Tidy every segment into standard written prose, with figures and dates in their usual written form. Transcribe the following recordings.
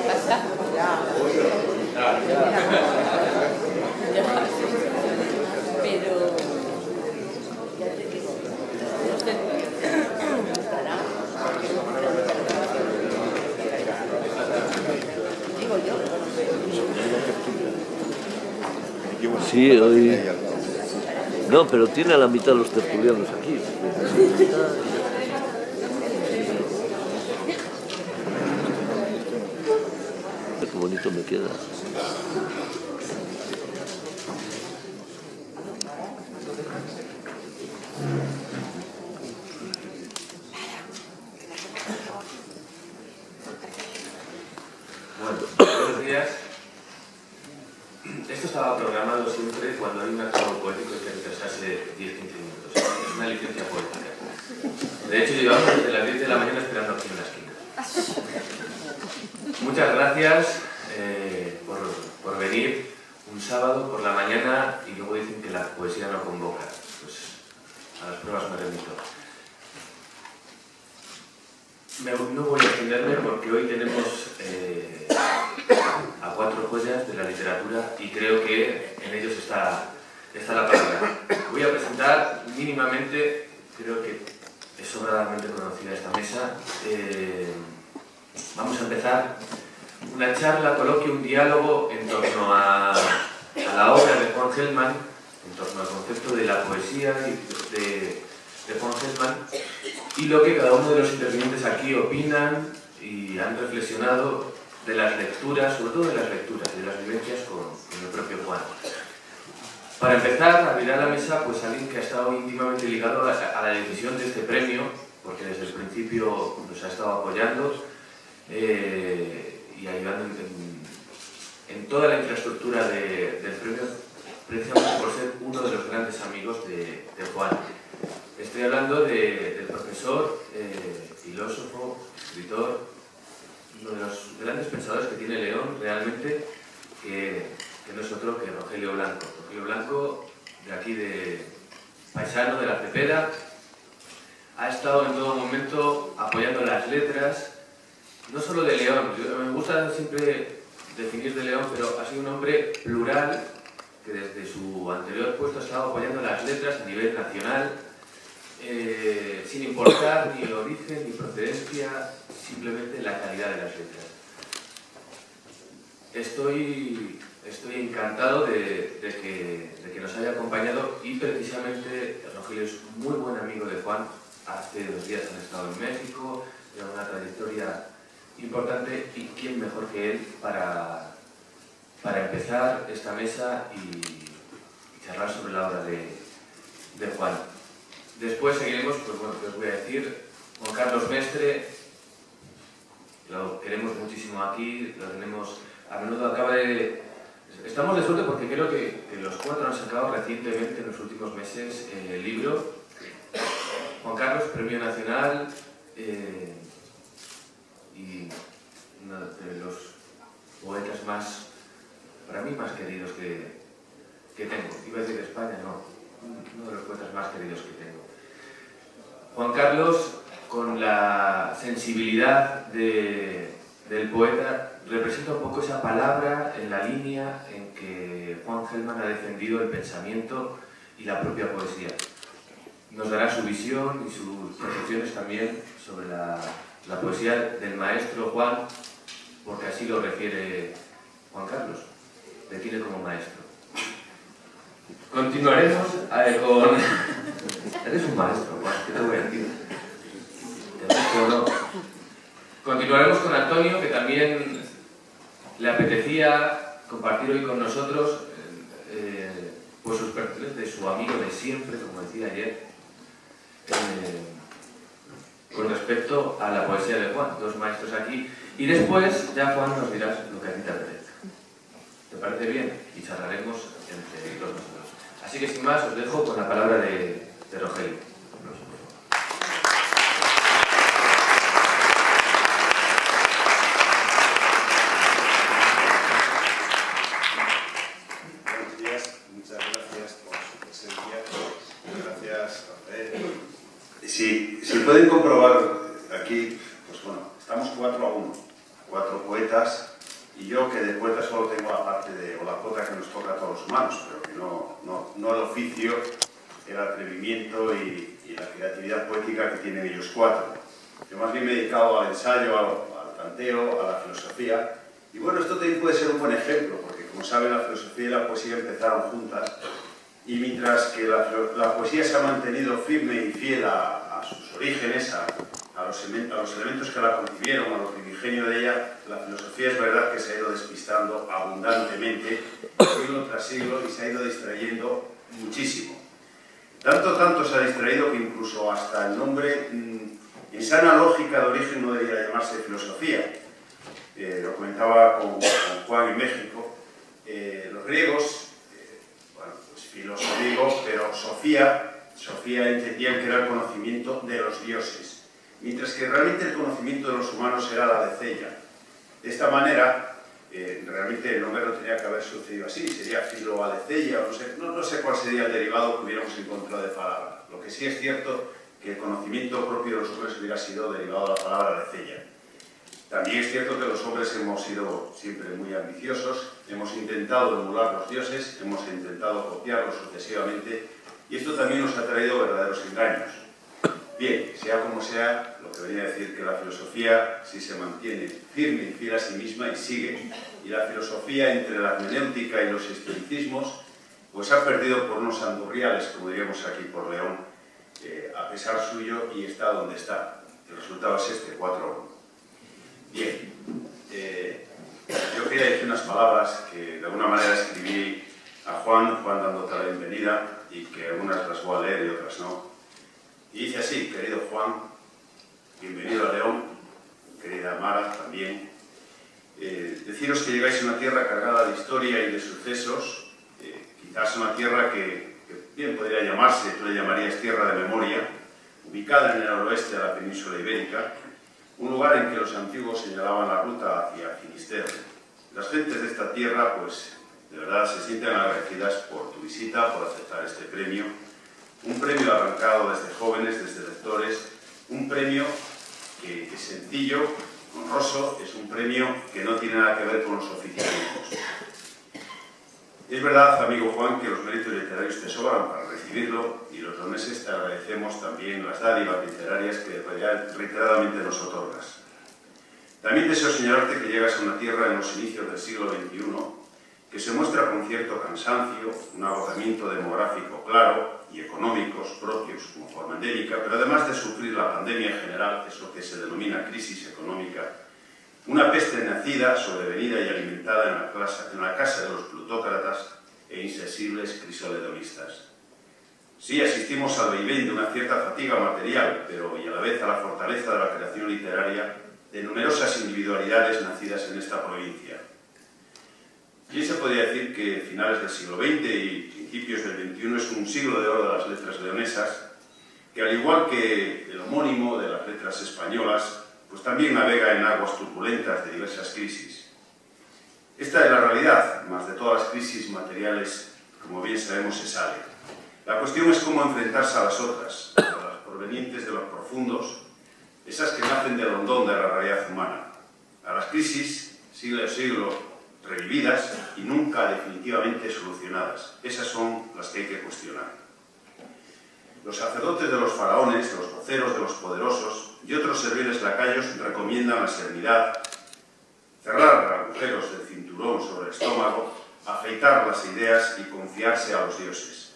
pasa? Pero ya te digo, no sé, estará, digo yo. Sí, hoy... No, pero tiene a la mitad los tertulianos aquí. Qué bonito me queda. Bueno, buenos días. Esto estaba programado siempre cuando hay un acto poético que interesase 10-15 minutos. Es una licencia poética. De hecho, llevamos desde las 10 de la mañana esperando aquí en la esquina. Muchas gracias por venir un sábado por la mañana y luego dicen que la poesía no convoca. Pues a las pruebas me remito. No voy a extenderme porque hoy tenemos a 4 joyas de la literatura y creo que en ellos está la palabra. Voy a presentar mínimamente, creo que es sobradamente conocida esta mesa. Vamos a empezar una charla, coloquio, un diálogo en torno a la obra de Juan Gelman, en torno al concepto de la poesía de Juan Gelman y lo que cada uno de los intervinientes aquí opinan y han reflexionado de las lecturas, sobre todo de las lecturas, de las vivencias con el propio Juan. Para empezar, abrirá la mesa pues alguien que ha estado íntimamente ligado a la decisión de este premio, porque desde el principio nos ha estado apoyando y ayudando en toda la infraestructura del premio, precisamente por ser uno de los grandes amigos de Juan. Estoy hablando del profesor, filósofo, escritor, uno de los grandes pensadores que tiene León realmente, que no es otro que Rogelio Blanco. Rogelio Blanco, de aquí de paisano de la Cepeda, ha estado en todo momento apoyando las letras, no solo de León. Me gusta siempre definir de León, pero ha sido un hombre plural que desde su anterior puesto ha estado apoyando las letras a nivel nacional, sin importar ni origen ni procedencia, simplemente la calidad de las letras. Estoy encantado de que nos haya acompañado y precisamente Rogelio es muy buen amigo de Juan. Hace 2 días han estado en México, lleva una trayectoria importante y quién mejor que él para empezar esta mesa y charlar sobre la obra de Juan. Después seguiremos, pues bueno, que os voy a decir, Juan Carlos Mestre, lo queremos muchísimo aquí, lo tenemos, a menudo estamos de suerte porque creo que los 4 han sacado recientemente, en los últimos meses, el libro. Juan Carlos, Premio Nacional, y uno de los poetas más, para mí, más queridos que tengo. Iba a decir de España, no, uno de los poetas más queridos que tengo. Juan Carlos, con la sensibilidad del poeta, representa un poco esa palabra en la línea en que Juan Gelman ha defendido el pensamiento y la propia poesía. Nos dará su visión y sus percepciones también sobre la poesía del maestro Juan, porque así lo refiere Juan Carlos, le tiene como maestro. Continuaremos con... Eres un maestro, Juan, ¿qué te voy a decir? ¿Te gusta o no? Continuaremos con Antonio, que también le apetecía compartir hoy con nosotros pues sus percepciones de su amigo de siempre, como decía ayer, con respecto a la poesía de Juan. 2 maestros aquí. Y después ya Juan nos dirá lo que a ti te apetezca. ¿Te parece bien? Y charlaremos entre todos nosotros. Así que sin más os dejo con la palabra de Rogelio. Buenos días, muchas gracias por su presencia. Gracias, Rafael. Si pueden comprobar aquí, pues bueno, estamos 4-1. 4 poetas, y yo que de poeta solo tengo la parte o la cuota que nos toca a todos los humanos, pero que no el oficio, el atrevimiento y la creatividad poética que tienen ellos 4. Yo más bien me he dedicado al ensayo, al tanteo, a la filosofía, y bueno, esto también puede ser un buen ejemplo, porque como saben, la filosofía y la poesía empezaron juntas, y mientras que la poesía se ha mantenido firme y fiel a sus orígenes, a los elementos que la concibieron, a lo primigenio de ella, la filosofía es verdad que se ha ido despistando abundantemente, siglo tras siglo, y se ha ido distrayendo muchísimo. Tanto se ha distraído que incluso hasta el nombre, en sana lógica de origen, no debería llamarse filosofía. Lo comentaba con Juan en México. Los griegos, bueno, pues filos griego, pero Sofía entendían que era el conocimiento de los dioses, mientras que realmente el conocimiento de los humanos era la decella. De esta manera, realmente el nombre no tenía que haber sucedido así, sería filoalecella, no sé cuál sería el derivado que hubiéramos encontrado de palabra. Lo que sí es cierto que el conocimiento propio de los hombres hubiera sido derivado de la palabra lecella. También es cierto que los hombres hemos sido siempre muy ambiciosos, hemos intentado emular los dioses, hemos intentado copiarlos sucesivamente, y esto también nos ha traído verdaderos engaños. Bien, sea como sea, lo que venía a decir que la filosofía sí se mantiene firme y fiel a sí misma y sigue, y la filosofía entre la hermenéutica y los historicismos pues ha perdido por unos andurriales, como diríamos aquí por León, a pesar suyo, y está donde está. El resultado es este, 4-1. Bien, yo quería decir unas palabras que de alguna manera escribí a Juan dándote la bienvenida, y que algunas las voy a leer y otras no. Y dice así: querido Juan, bienvenido a León, querida Mara también. Deciros que llegáis a una tierra cargada de historia y de sucesos, quizás una tierra que bien podría llamarse, tú le llamarías tierra de memoria, ubicada en el noroeste de la península ibérica, un lugar en que los antiguos señalaban la ruta hacia Finisterre. Las gentes de esta tierra, pues, de verdad se sienten agradecidas por tu visita, por aceptar este premio. Un premio arrancado desde jóvenes, desde lectores, un premio que es sencillo, honroso, es un premio que no tiene nada que ver con los oficialismos. Es verdad, amigo Juan, que los méritos literarios te sobran para recibirlo, y los leoneses te agradecemos también las dádivas literarias que reiteradamente nos otorgas. También deseo señalarte que llegas a una tierra en los inicios del siglo XXI que se muestra con cierto cansancio, un agotamiento demográfico claro y económicos propios como forma endémica, pero además de sufrir la pandemia en general, eso que se denomina crisis económica, una peste nacida, sobrevenida y alimentada en la casa de los plutócratas e insensibles crisoledonistas. Sí, asistimos al vaivén de una cierta fatiga material, pero y a la vez a la fortaleza de la creación literaria de numerosas individualidades nacidas en esta provincia. Bien se podría decir que finales del siglo XX y principios del XXI es un siglo de oro de las letras leonesas, que al igual que el homónimo de las letras españolas, pues también navega en aguas turbulentas de diversas crisis. Esta es la realidad, más de todas las crisis materiales, como bien sabemos, se sale. La cuestión es cómo enfrentarse a las otras, a las provenientes de los profundos, esas que nacen del hondón de la realidad humana, a las crisis, siglo a siglo, revividas y nunca definitivamente solucionadas. Esas son las que hay que cuestionar. Los sacerdotes de los faraones, los voceros de los poderosos y otros serviles lacayos recomiendan la serenidad, cerrar agujeros del cinturón sobre el estómago, afeitar las ideas y confiarse a los dioses.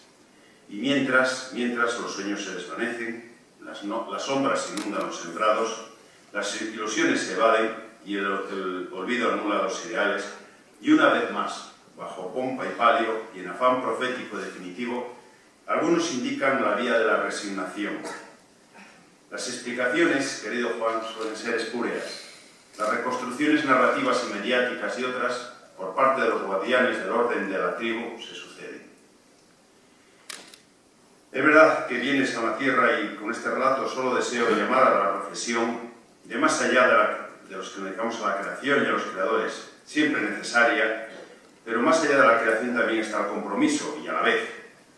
Y mientras los sueños se desvanecen, las sombras inundan los sembrados, las ilusiones se evaden y el olvido anula los ideales, y una vez más, bajo pompa y palio y en afán profético definitivo, algunos indican la vía de la resignación. Las explicaciones, querido Juan, suelen ser espurias. Las reconstrucciones narrativas y mediáticas y otras, por parte de los guardianes del orden de la tribu, se suceden. Es verdad que vienes a la tierra y con este relato solo deseo llamar a la reflexión de más allá de los que nos dedicamos a la creación y a los creadores, siempre necesaria, pero más allá de la creación también está el compromiso y a la vez,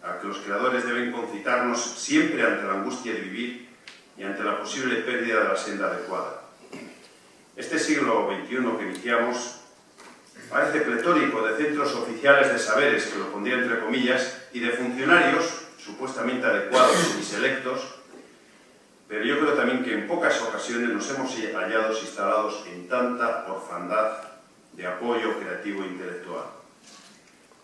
a que los creadores deben concitarnos siempre ante la angustia de vivir y ante la posible pérdida de la senda adecuada. Este siglo XXI que iniciamos parece pletórico de centros oficiales de saberes, que lo pondría entre comillas, y de funcionarios supuestamente adecuados y selectos, pero yo creo también que en pocas ocasiones nos hemos hallado instalados en tanta orfandad de apoyo creativo e intelectual.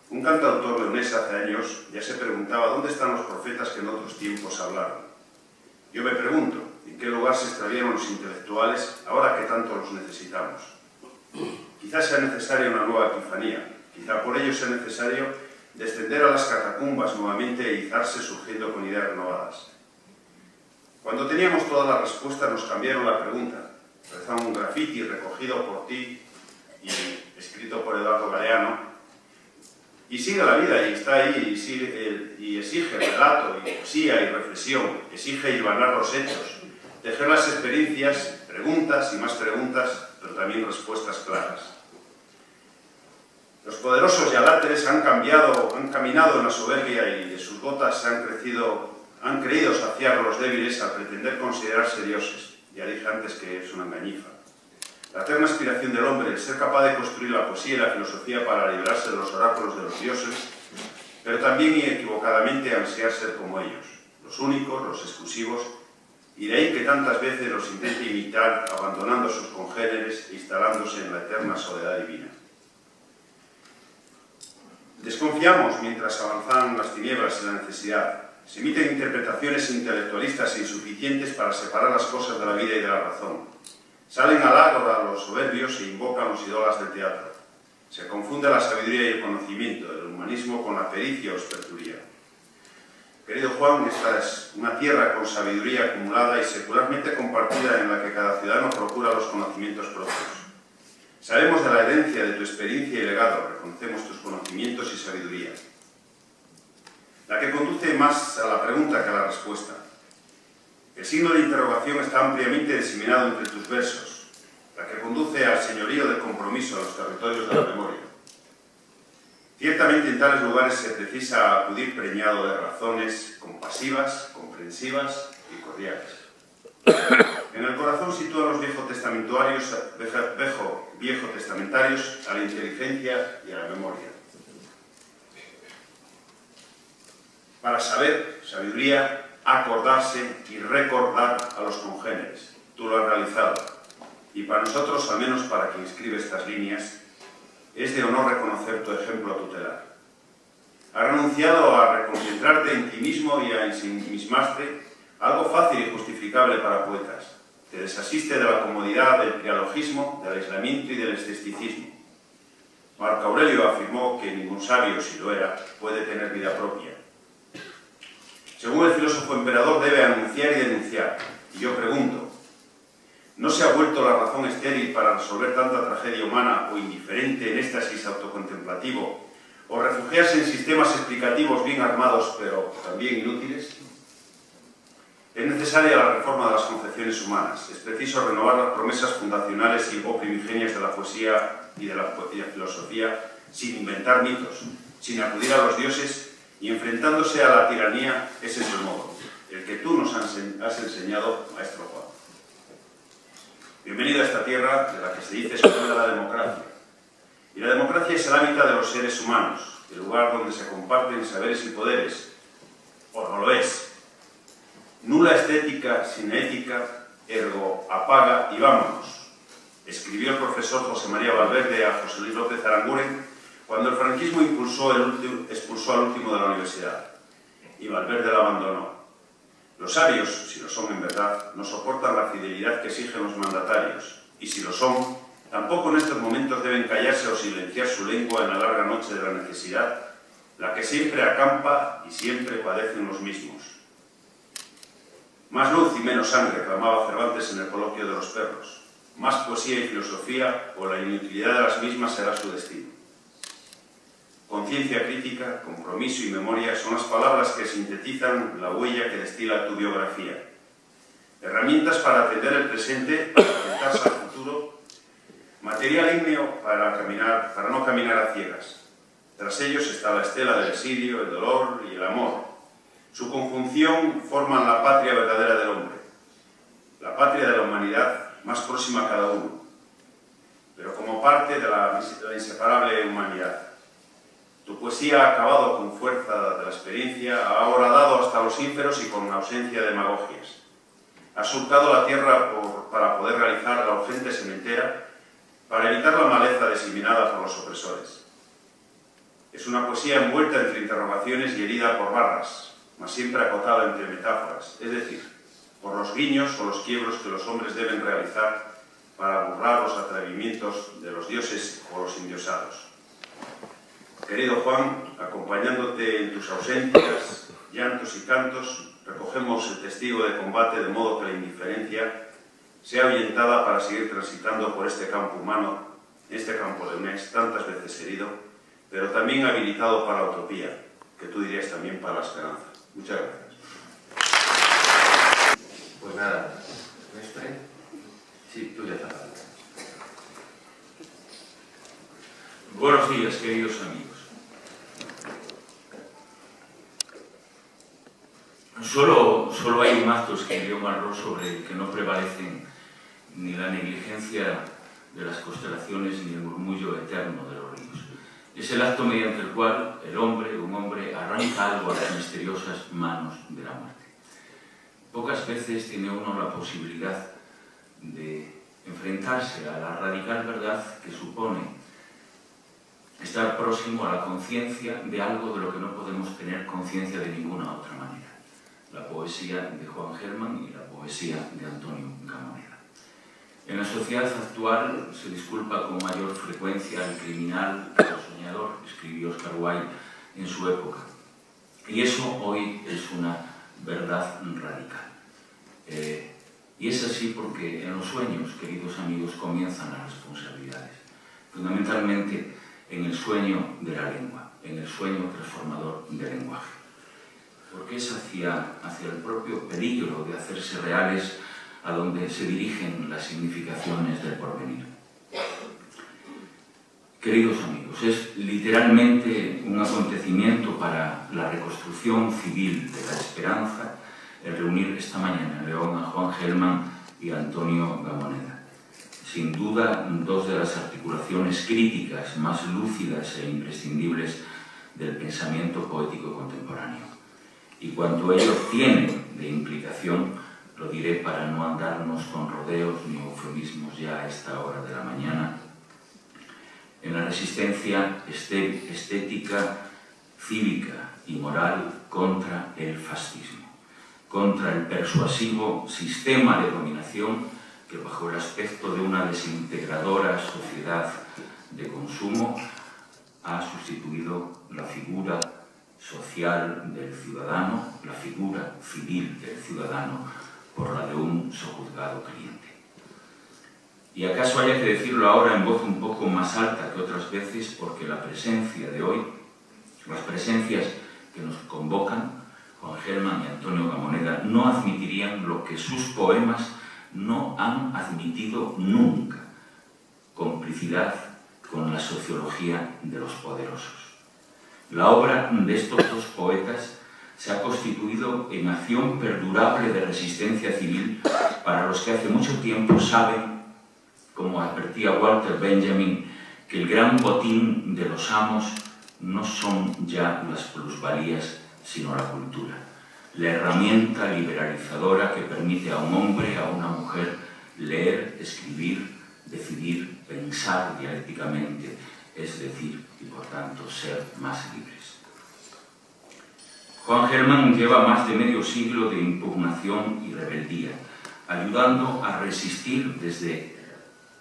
Un cantautor leonés hace años ya se preguntaba dónde están los profetas que en otros tiempos hablaron. Yo me pregunto, ¿en qué lugar se extraviaron los intelectuales ahora que tanto los necesitamos? Quizás sea necesaria una nueva epifanía, quizá por ello sea necesario descender a las catacumbas nuevamente e izarse surgiendo con ideas renovadas. Cuando teníamos todas las respuestas nos cambiaron la pregunta. Rezaban un grafiti recogido por ti y escrito por Eduardo Galeano, y sigue la vida y está ahí y exige relato y poesía y reflexión, exige hilvanar los hechos, tejer las experiencias, preguntas y más preguntas, pero también respuestas claras. Los poderosos y aláteres han caminado en la soberbia y de sus botas han creído saciar a los débiles al pretender considerarse dioses. Ya dije antes que es una engañifa. La eterna aspiración del hombre, el ser capaz de construir la poesía y la filosofía para librarse de los oráculos de los dioses, pero también y equivocadamente ansiar ser como ellos, los únicos, los exclusivos, y de ahí que tantas veces los intente imitar, abandonando a sus congéneres e instalándose en la eterna soledad divina. Desconfiamos mientras avanzan las tinieblas y la necesidad. Se emiten interpretaciones intelectualistas insuficientes para separar las cosas de la vida y de la razón. Salen al ágora los soberbios e invocan los ídolos del teatro. Se confunde la sabiduría y el conocimiento, el humanismo con la pericia o experturía. Querido Juan, esta es una tierra con sabiduría acumulada y secularmente compartida en la que cada ciudadano procura los conocimientos propios. Sabemos de la herencia de tu experiencia y legado, reconocemos tus conocimientos y sabiduría. La que conduce más a la pregunta que a la respuesta. El signo de interrogación está ampliamente diseminado entre tus versos, la que conduce al señorío del compromiso a los territorios de la memoria. Ciertamente en tales lugares se precisa acudir preñado de razones compasivas, comprensivas y cordiales. En el corazón sitúan los viejotestamentarios a la inteligencia y a la memoria. Para saber, sabiduría, acordarse y recordar a los congéneres. Tú lo has realizado. Y para nosotros, al menos para quien escribe estas líneas, es de honor reconocer tu ejemplo tutelar. Has renunciado a reconcentrarte en ti mismo y a ensimismarte, algo fácil y justificable para poetas. Te desasiste de la comodidad del trialogismo, del aislamiento y del escepticismo. Marco Aurelio afirmó que ningún sabio, si lo era, puede tener vida propia. Según el filósofo emperador, debe anunciar y denunciar. Y yo pregunto, ¿no se ha vuelto la razón estéril para resolver tanta tragedia humana o indiferente en éxtasis autocontemplativo, o refugiarse en sistemas explicativos bien armados pero también inútiles? Es necesaria la reforma de las concepciones humanas. Es preciso renovar las promesas fundacionales o primigenias de la poesía y de la filosofía sin inventar mitos, sin acudir a los dioses y enfrentándose a la tiranía. Ese es el modo, el que tú nos has enseñado, maestro Juan. Bienvenido a esta tierra de la que se dice escuela la democracia. Y la democracia es el hábitat de los seres humanos, el lugar donde se comparten saberes y poderes. O no lo es. Nula estética sin ética, ergo apaga y vámonos. Escribió el profesor José María Valverde a José Luis López Aranguren cuando el franquismo expulsó al último de la universidad. Y Valverde la abandonó. Los sabios, si lo son en verdad, no soportan la fidelidad que exigen los mandatarios. Y si lo son, tampoco en estos momentos deben callarse o silenciar su lengua en la larga noche de la necesidad, la que siempre acampa y siempre padecen los mismos. Más luz y menos sangre, clamaba Cervantes en el coloquio de los perros. Más poesía y filosofía, o la inutilidad de las mismas será su destino. Conciencia crítica, compromiso y memoria son las palabras que sintetizan la huella que destila tu biografía. Herramientas para atender el presente, para orientarse al futuro, material ígneo para no caminar a ciegas. Tras ellos está la estela del exilio, el dolor y el amor. Su conjunción forman la patria verdadera del hombre, la patria de la humanidad más próxima a cada uno, pero como parte de la inseparable humanidad. Tu poesía ha acabado con fuerza de la experiencia, ha horadado hasta los ínferos y con ausencia de demagogias. Ha surcado la tierra para poder realizar la urgente sementera, para evitar la maleza diseminada por los opresores. Es una poesía envuelta entre interrogaciones y herida por barras, mas siempre acotada entre metáforas, es decir, por los guiños o los quiebros que los hombres deben realizar para burlar los atrevimientos de los dioses o los indiosados. Querido Juan, acompañándote en tus ausencias, llantos y cantos, recogemos el testigo de combate de modo que la indiferencia sea ahuyentada para seguir transitando por este campo humano, este campo leonés, tantas veces herido, pero también habilitado para la utopía, que tú dirías también para la esperanza. Muchas gracias. Pues nada, Mestre. Sí, tú ya estás. Buenos días, queridos amigos. Solo hay un acto, escribió Malraux, sobre el que no prevalecen ni la negligencia de las constelaciones ni el murmullo eterno de los ríos. Es el acto mediante el cual un hombre, arranca algo a las misteriosas manos de la muerte. Pocas veces tiene uno la posibilidad de enfrentarse a la radical verdad que supone estar próximo a la conciencia de algo de lo que no podemos tener conciencia de ninguna otra manera. La poesía de Juan Gelman y la poesía de Antonio Gamoneda. En la sociedad actual se disculpa con mayor frecuencia al criminal que al soñador, escribió Oscar Wilde en su época. Y eso hoy es una verdad radical. Y es así porque en los sueños, queridos amigos, comienzan las responsabilidades. Fundamentalmente en el sueño de la lengua, en el sueño transformador del lenguaje. Porque es hacia el propio peligro de hacerse reales a donde se dirigen las significaciones del porvenir. Queridos amigos, es literalmente un acontecimiento para la reconstrucción civil de la esperanza el reunir esta mañana en León a Juan Gelman y a Antonio Gamoneda. Sin duda, dos de las articulaciones críticas más lúcidas e imprescindibles del pensamiento poético contemporáneo. Y cuanto ello tiene de implicación, lo diré para no andarnos con rodeos ni eufemismos ya a esta hora de la mañana, en la resistencia estética, cívica y moral contra el fascismo, contra el persuasivo sistema de dominación que bajo el aspecto de una desintegradora sociedad de consumo ha sustituido la figura social del ciudadano, la figura civil del ciudadano, por la de un sojuzgado cliente. Y acaso haya que decirlo ahora en voz un poco más alta que otras veces, porque la presencia de hoy, las presencias que nos convocan, Juan Gelman y Antonio Gamoneda, no admitirían lo que sus poemas no han admitido nunca: complicidad con la sociología de los poderosos. La obra de estos dos poetas se ha constituido en acción perdurable de resistencia civil para los que hace mucho tiempo saben, como advertía Walter Benjamin, que el gran botín de los amos no son ya las plusvalías, sino la cultura, la herramienta liberalizadora que permite a un hombre, a una mujer, leer, escribir, decidir, pensar dialécticamente, es decir, y por tanto ser más libres. Juan Gelman lleva más de medio siglo de impugnación y rebeldía, ayudando a resistir desde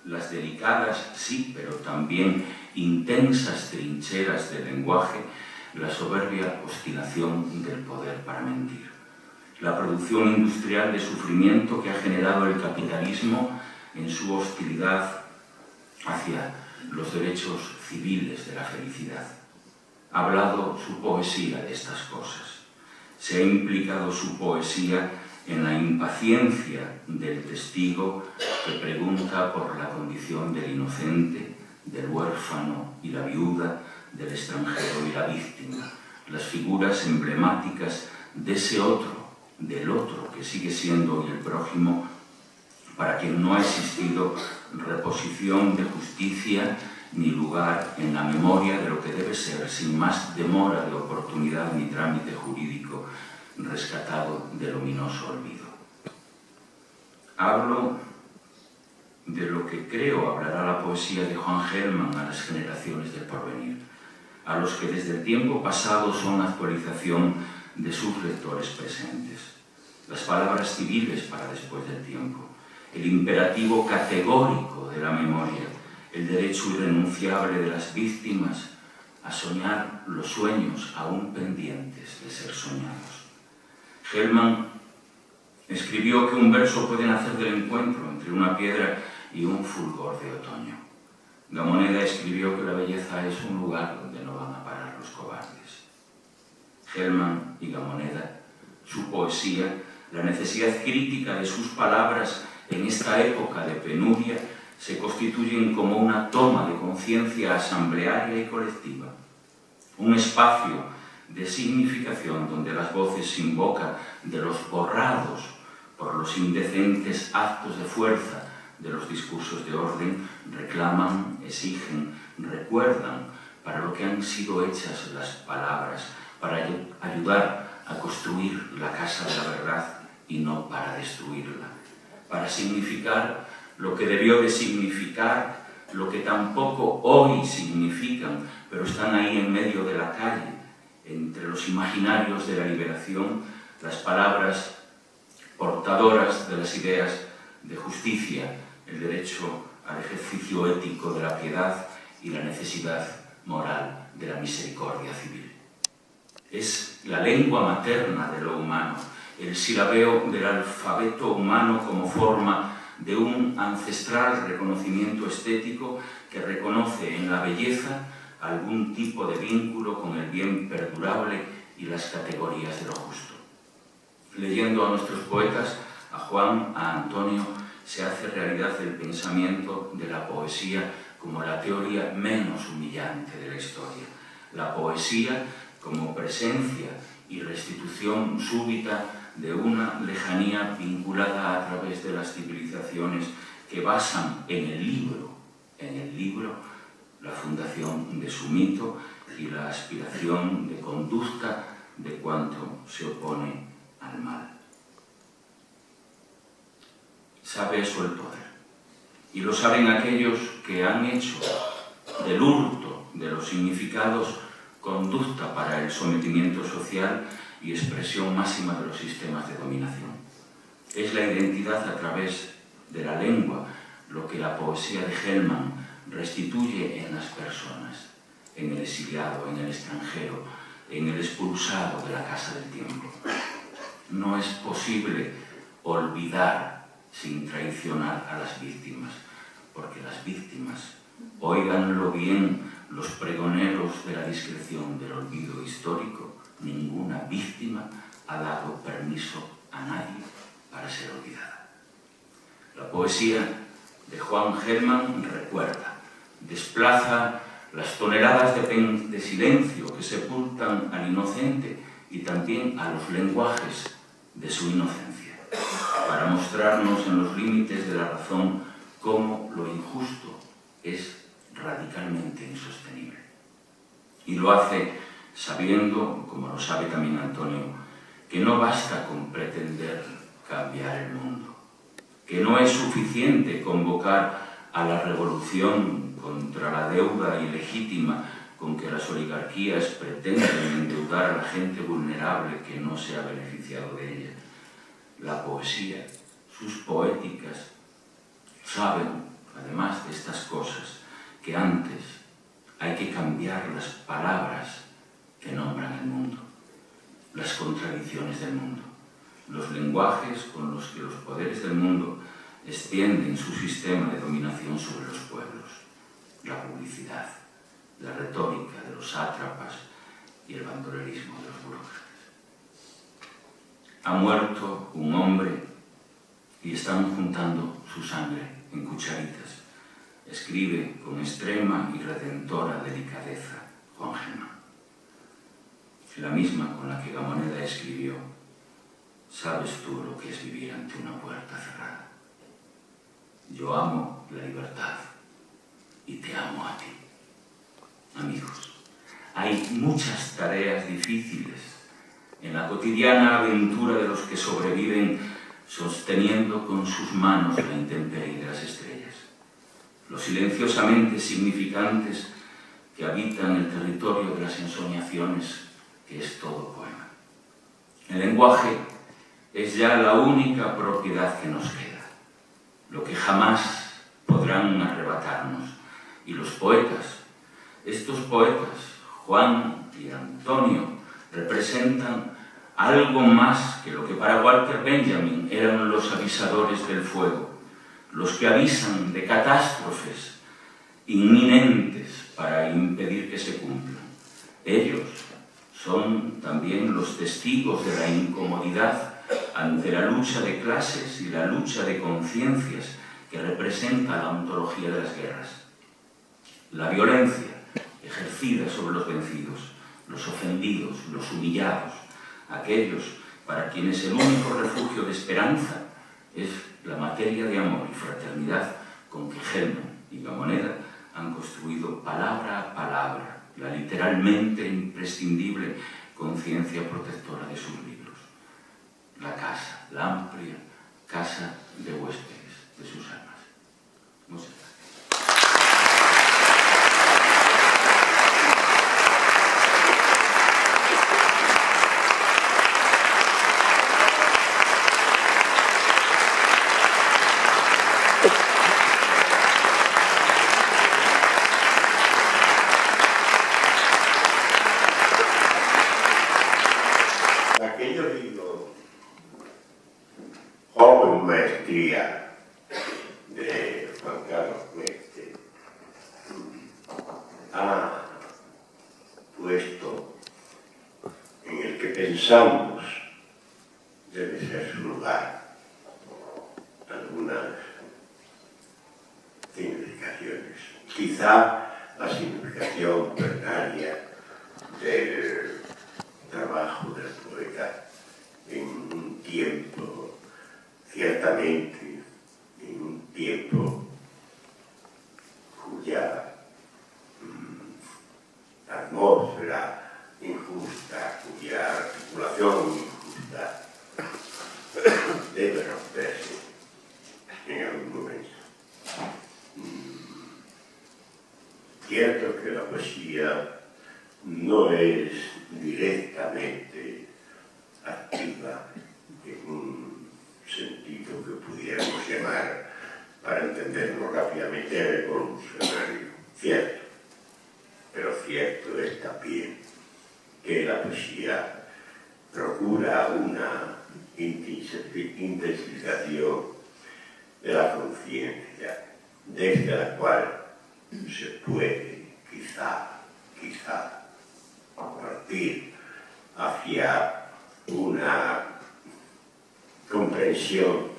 las delicadas, sí, pero también intensas trincheras del lenguaje, la soberbia obstinación del poder para mentir. La producción industrial de sufrimiento que ha generado el capitalismo en su hostilidad hacia los derechos civiles de la felicidad. Ha hablado su poesía de estas cosas. Se ha implicado su poesía en la impaciencia del testigo que pregunta por la condición del inocente, del huérfano y la viuda, del extranjero y la víctima, las figuras emblemáticas de ese otro, del otro que sigue siendo el prójimo para quien no ha existido reposición de justicia ni lugar en la memoria de lo que debe ser, sin más demora de oportunidad ni trámite jurídico, rescatado del ominoso olvido. Hablo de lo que creo hablará la poesía de Juan Gelman a las generaciones del porvenir, a los que desde el tiempo pasado son actualización de sus lectores presentes. Las palabras civiles para después del tiempo, el imperativo categórico de la memoria, el derecho irrenunciable de las víctimas a soñar los sueños aún pendientes de ser soñados. Gelman escribió que un verso puede nacer del encuentro entre una piedra y un fulgor de otoño. Gamoneda escribió que la belleza es un lugar donde no van a parar los cobardes. Gelman y Gamoneda, su poesía, la necesidad crítica de sus palabras en esta época de penuria, se constituyen como una toma de conciencia asamblearia y colectiva, un espacio de significación donde las voces sin boca de los borrados por los indecentes actos de fuerza de los discursos de orden reclaman, exigen, recuerdan para lo que han sido hechas las palabras, para ayudar a construir la casa de la verdad y no para destruirla, para significar lo que debió de significar, lo que tampoco hoy significan, pero están ahí en medio de la calle, entre los imaginarios de la liberación, las palabras portadoras de las ideas de justicia, el derecho al ejercicio ético de la piedad y la necesidad moral de la misericordia civil. Es la lengua materna de lo humano, el silabeo del alfabeto humano como forma de un ancestral reconocimiento estético que reconoce en la belleza algún tipo de vínculo con el bien perdurable y las categorías de lo justo. Leyendo a nuestros poetas, a Juan, a Antonio, se hace realidad el pensamiento de la poesía como la teoría menos humillante de la historia. La poesía como presencia y restitución súbita de una lejanía vinculada a través de las civilizaciones que basan en el libro, la fundación de su mito y la aspiración de conducta de cuanto se opone al mal. Sabe eso el poder, y lo saben aquellos que han hecho del hurto de los significados conducta para el sometimiento social y expresión máxima de los sistemas de dominación. Es la identidad a través de la lengua lo que la poesía de Gelman restituye en las personas, en el exiliado, en el extranjero, en el expulsado de la casa del tiempo. No es posible olvidar sin traicionar a las víctimas, porque las víctimas, óiganlo bien los pregoneros de la discreción del olvido histórico, ninguna víctima ha dado permiso a nadie para ser olvidada. La poesía de Juan Gelman recuerda, desplaza las toneladas de silencio que sepultan al inocente y también a los lenguajes de su inocencia, para mostrarnos en los límites de la razón cómo lo injusto es radicalmente insostenible. Y lo hace sabiendo, como lo sabe también Antonio, que no basta con pretender cambiar el mundo, que no es suficiente convocar a la revolución contra la deuda ilegítima con que las oligarquías pretenden endeudar a la gente vulnerable que no se ha beneficiado de ella. La poesía, sus poéticas, saben, además de estas cosas, que antes hay que cambiar las palabras que nombran el mundo, las contradicciones del mundo, los lenguajes con los que los poderes del mundo extienden su sistema de dominación sobre los pueblos, la publicidad, la retórica de los sátrapas y el bandolerismo de los burócratas. Ha muerto un hombre y están juntando su sangre en cucharitas. Escribe con extrema y redentora delicadeza Juan Gelman, la misma con la que Gamoneda escribió: ¿sabes tú lo que es vivir ante una puerta cerrada? Yo amo la libertad y te amo a ti. Amigos, hay muchas tareas difíciles en la cotidiana aventura de los que sobreviven sosteniendo con sus manos la intemperie de las estrellas, los silenciosamente significantes que habitan el territorio de las ensoñaciones, que es todo poema. El lenguaje es ya la única propiedad que nos queda, lo que jamás podrán arrebatarnos. Y los poetas, estos poetas, Juan y Antonio, representan algo más que lo que para Walter Benjamin eran los avisadores del fuego, los que avisan de catástrofes inminentes para impedir que se cumplan. Ellos son también los testigos de la incomodidad ante la lucha de clases y la lucha de conciencias que representa la ontología de las guerras. La violencia ejercida sobre los vencidos, los ofendidos, los humillados, aquellos para quienes el único refugio de esperanza es la materia de amor y fraternidad con que Hellman y Gamoneda han construido palabra a palabra la literalmente imprescindible conciencia protectora de sus libros. La casa, la amplia casa de huéspedes de sus almas. Muchas gracias. Aquello digo, joven maestría de Juan Carlos Mestre ha puesto en el que pensamos debe ser su lugar algunas significaciones. Quizá la significación plenaria del trabajo del poeta en un tiempo, ciertamente, en un tiempo cuya atmósfera injusta, cuya articulación injusta debe romperse en algún momento. Cierto que la poesía no es directamente activa en un sentido que pudiéramos llamar, para entendernos rápidamente, revolucionario. Cierto, pero cierto es también que la poesía procura una intensificación de la conciencia, desde la cual se puede quizá partir hacia una comprensión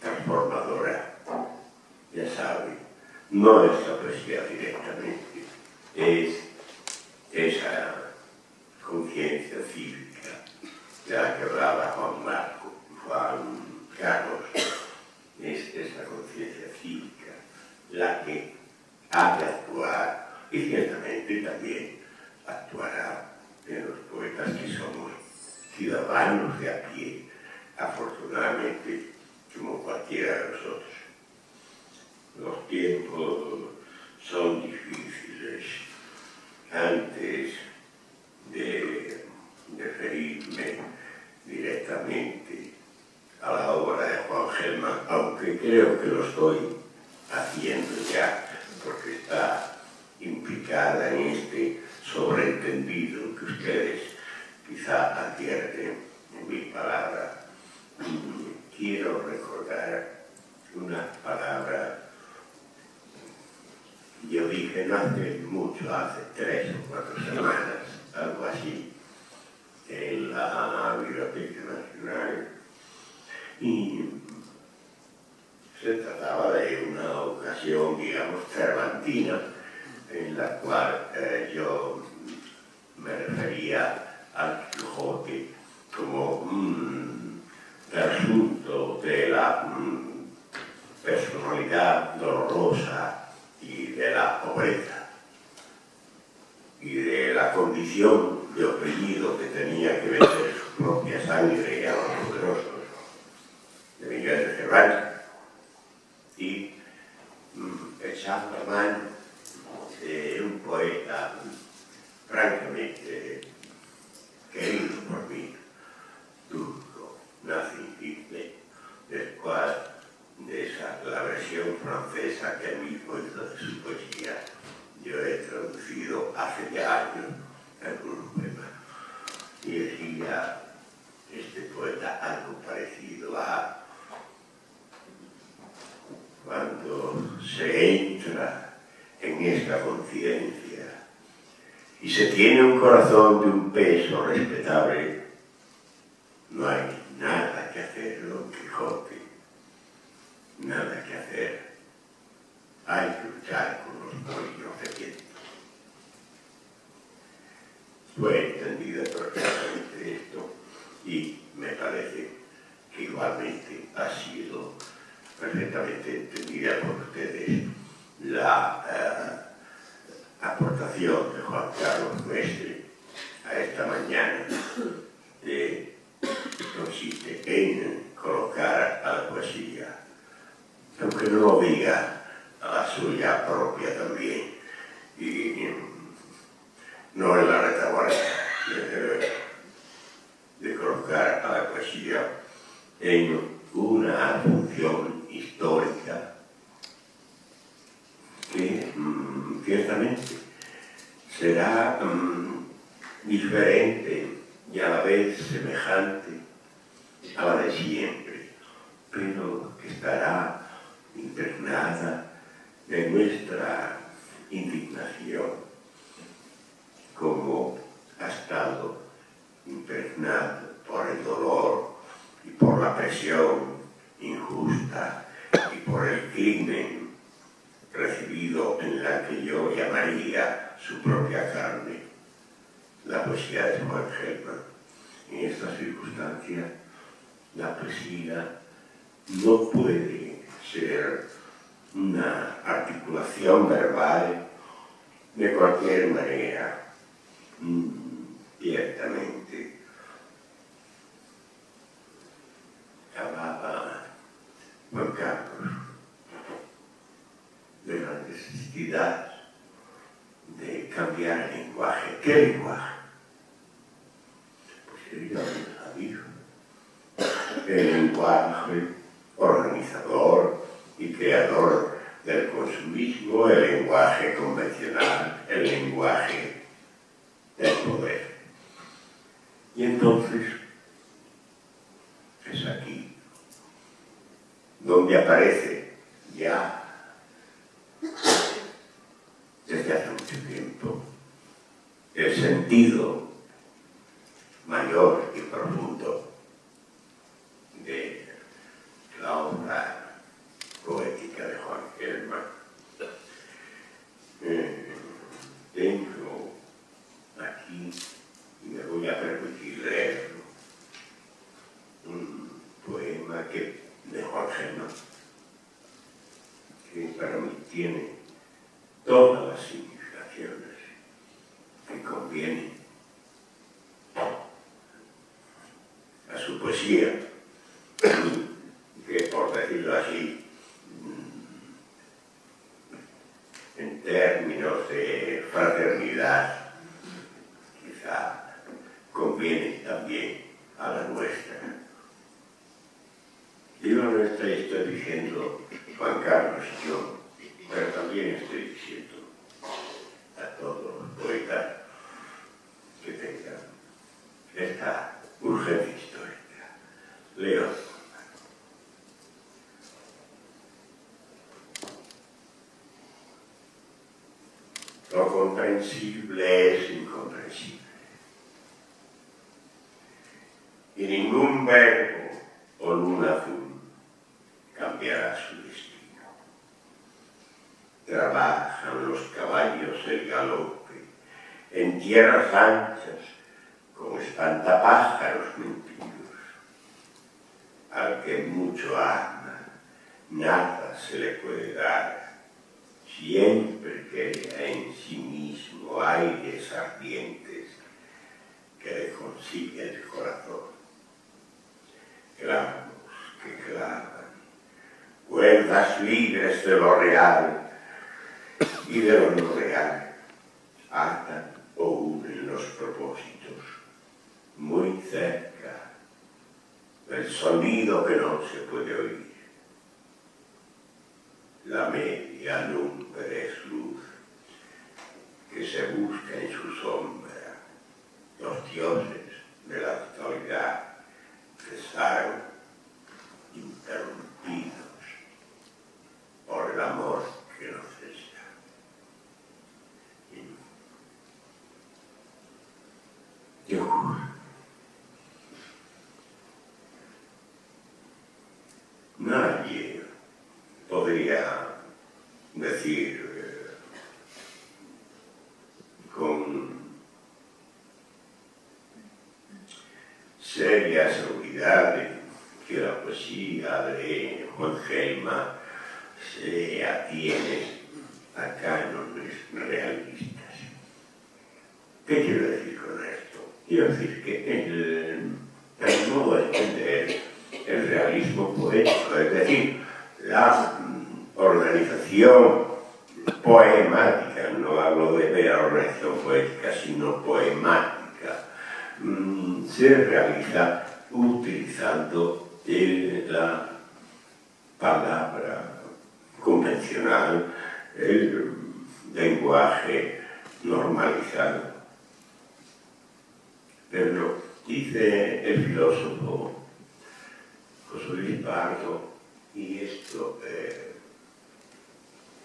transformadora. Ya sabe, no es la poesía directamente, es esa conciencia cívica de la que hablaba Juan Carlos, es esa conciencia cívica la que ha de actuar, y ciertamente también actuará en los poetas que somos ciudadanos de a pie, afortunadamente, como cualquiera de nosotros. Los tiempos son difíciles. Antes de referirme directamente a la obra de Juan Hellman, aunque creo que lo estoy haciendo ya, porque está implicada en este sobreentendido que ustedes quizá advierten en mi palabra, quiero recordar una palabra que yo dije no hace mucho, hace 3 o 4 semanas, algo así, en la Biblioteca Nacional, y se trataba de una ocasión, digamos, cervantina, en la cual yo me refería al Quijote como el asunto de la Cervantes y echar la mano de un poeta francamente querido por mí, turco, naciente, del cual, la versión francesa que él mismo hizo de su poesía, yo he traducido hace ya años algunos poemas, y decía este poeta algo parecido a: cuando se entra en esta conciencia y se tiene un corazón de un peso respetable, no hay nada que hacer, Don Quijote, nada que hacer. Hay que luchar con los molinos de viento. Fue entendida perfectamente esto y me parece que igualmente ha sido perfectamente entendida por ustedes la aportación de Juan Carlos Mestre a esta mañana, que consiste en colocar a la poesía, aunque no lo diga, a la suya propia también, y no en la retaguardia, de colocar a la poesía en una función histórica que ciertamente será diferente y a la vez semejante a la de siempre, pero que estará impregnada de nuestra indignación, como ha estado impregnado por el dolor y por la presión injusta y por el crimen recibido en la que yo llamaría su propia carne, la poesía de Juan Gelman. En estas circunstancias, la poesía no puede ser una articulación verbal de cualquier manera. Ciertamente, hablaba Juan Carlos de la necesidad de cambiar el lenguaje. ¿Qué lenguaje? Pues sería el lenguaje organizador y creador del consumismo, el lenguaje convencional, el lenguaje del poder. Y entonces es aquí donde aparece ya desde hace mucho tiempo el sentido mayor y profundo de la obra poética de Juan Gelman. Tengo aquí, y me voy a permitir leerlo, un poema de Juan Gelman, que para mí tiene todas las significaciones que convienen a su poesía, que, por decirlo así, en términos de fraternidad, quizá conviene también a la nuestra. Digo nuestra y estoy diciendo Juan Carlos y yo, pero también estoy diciendo a todos los poetas que tengan esta urgencia histórica. Leo. Lo comprensible es incomprensible. Y ningún verbo o luna azul cambiará su destino. Trabajan los caballos el galope en tierras anchas como espantapájaros mentidos. Al que mucho ama, nada se le puede dar. Siempre crea en sí mismo aires ardientes que le consigue el corazón. Clavos que clavan las libres de lo real y de lo no real, atan o unen los propósitos, muy cerca del sonido que no se puede oír. La media lumbre es luz que se busca en su sombra. Los dioses de la actualidad cesaron interrumpidos por el amor que no cesa. Nadie podría decir con seria seguridad que la poesía de Juan Gelman se atiene a cánones realistas. ¿Qué quiero decir con esto? Quiero decir que el modo de entender el realismo poético, es decir, la organización poemática, no hablo de la organización poética, sino poemática, se realiza utilizando la palabra convencional, el lenguaje normalizado. Pero dice el filósofo José Luis Pardo, y esto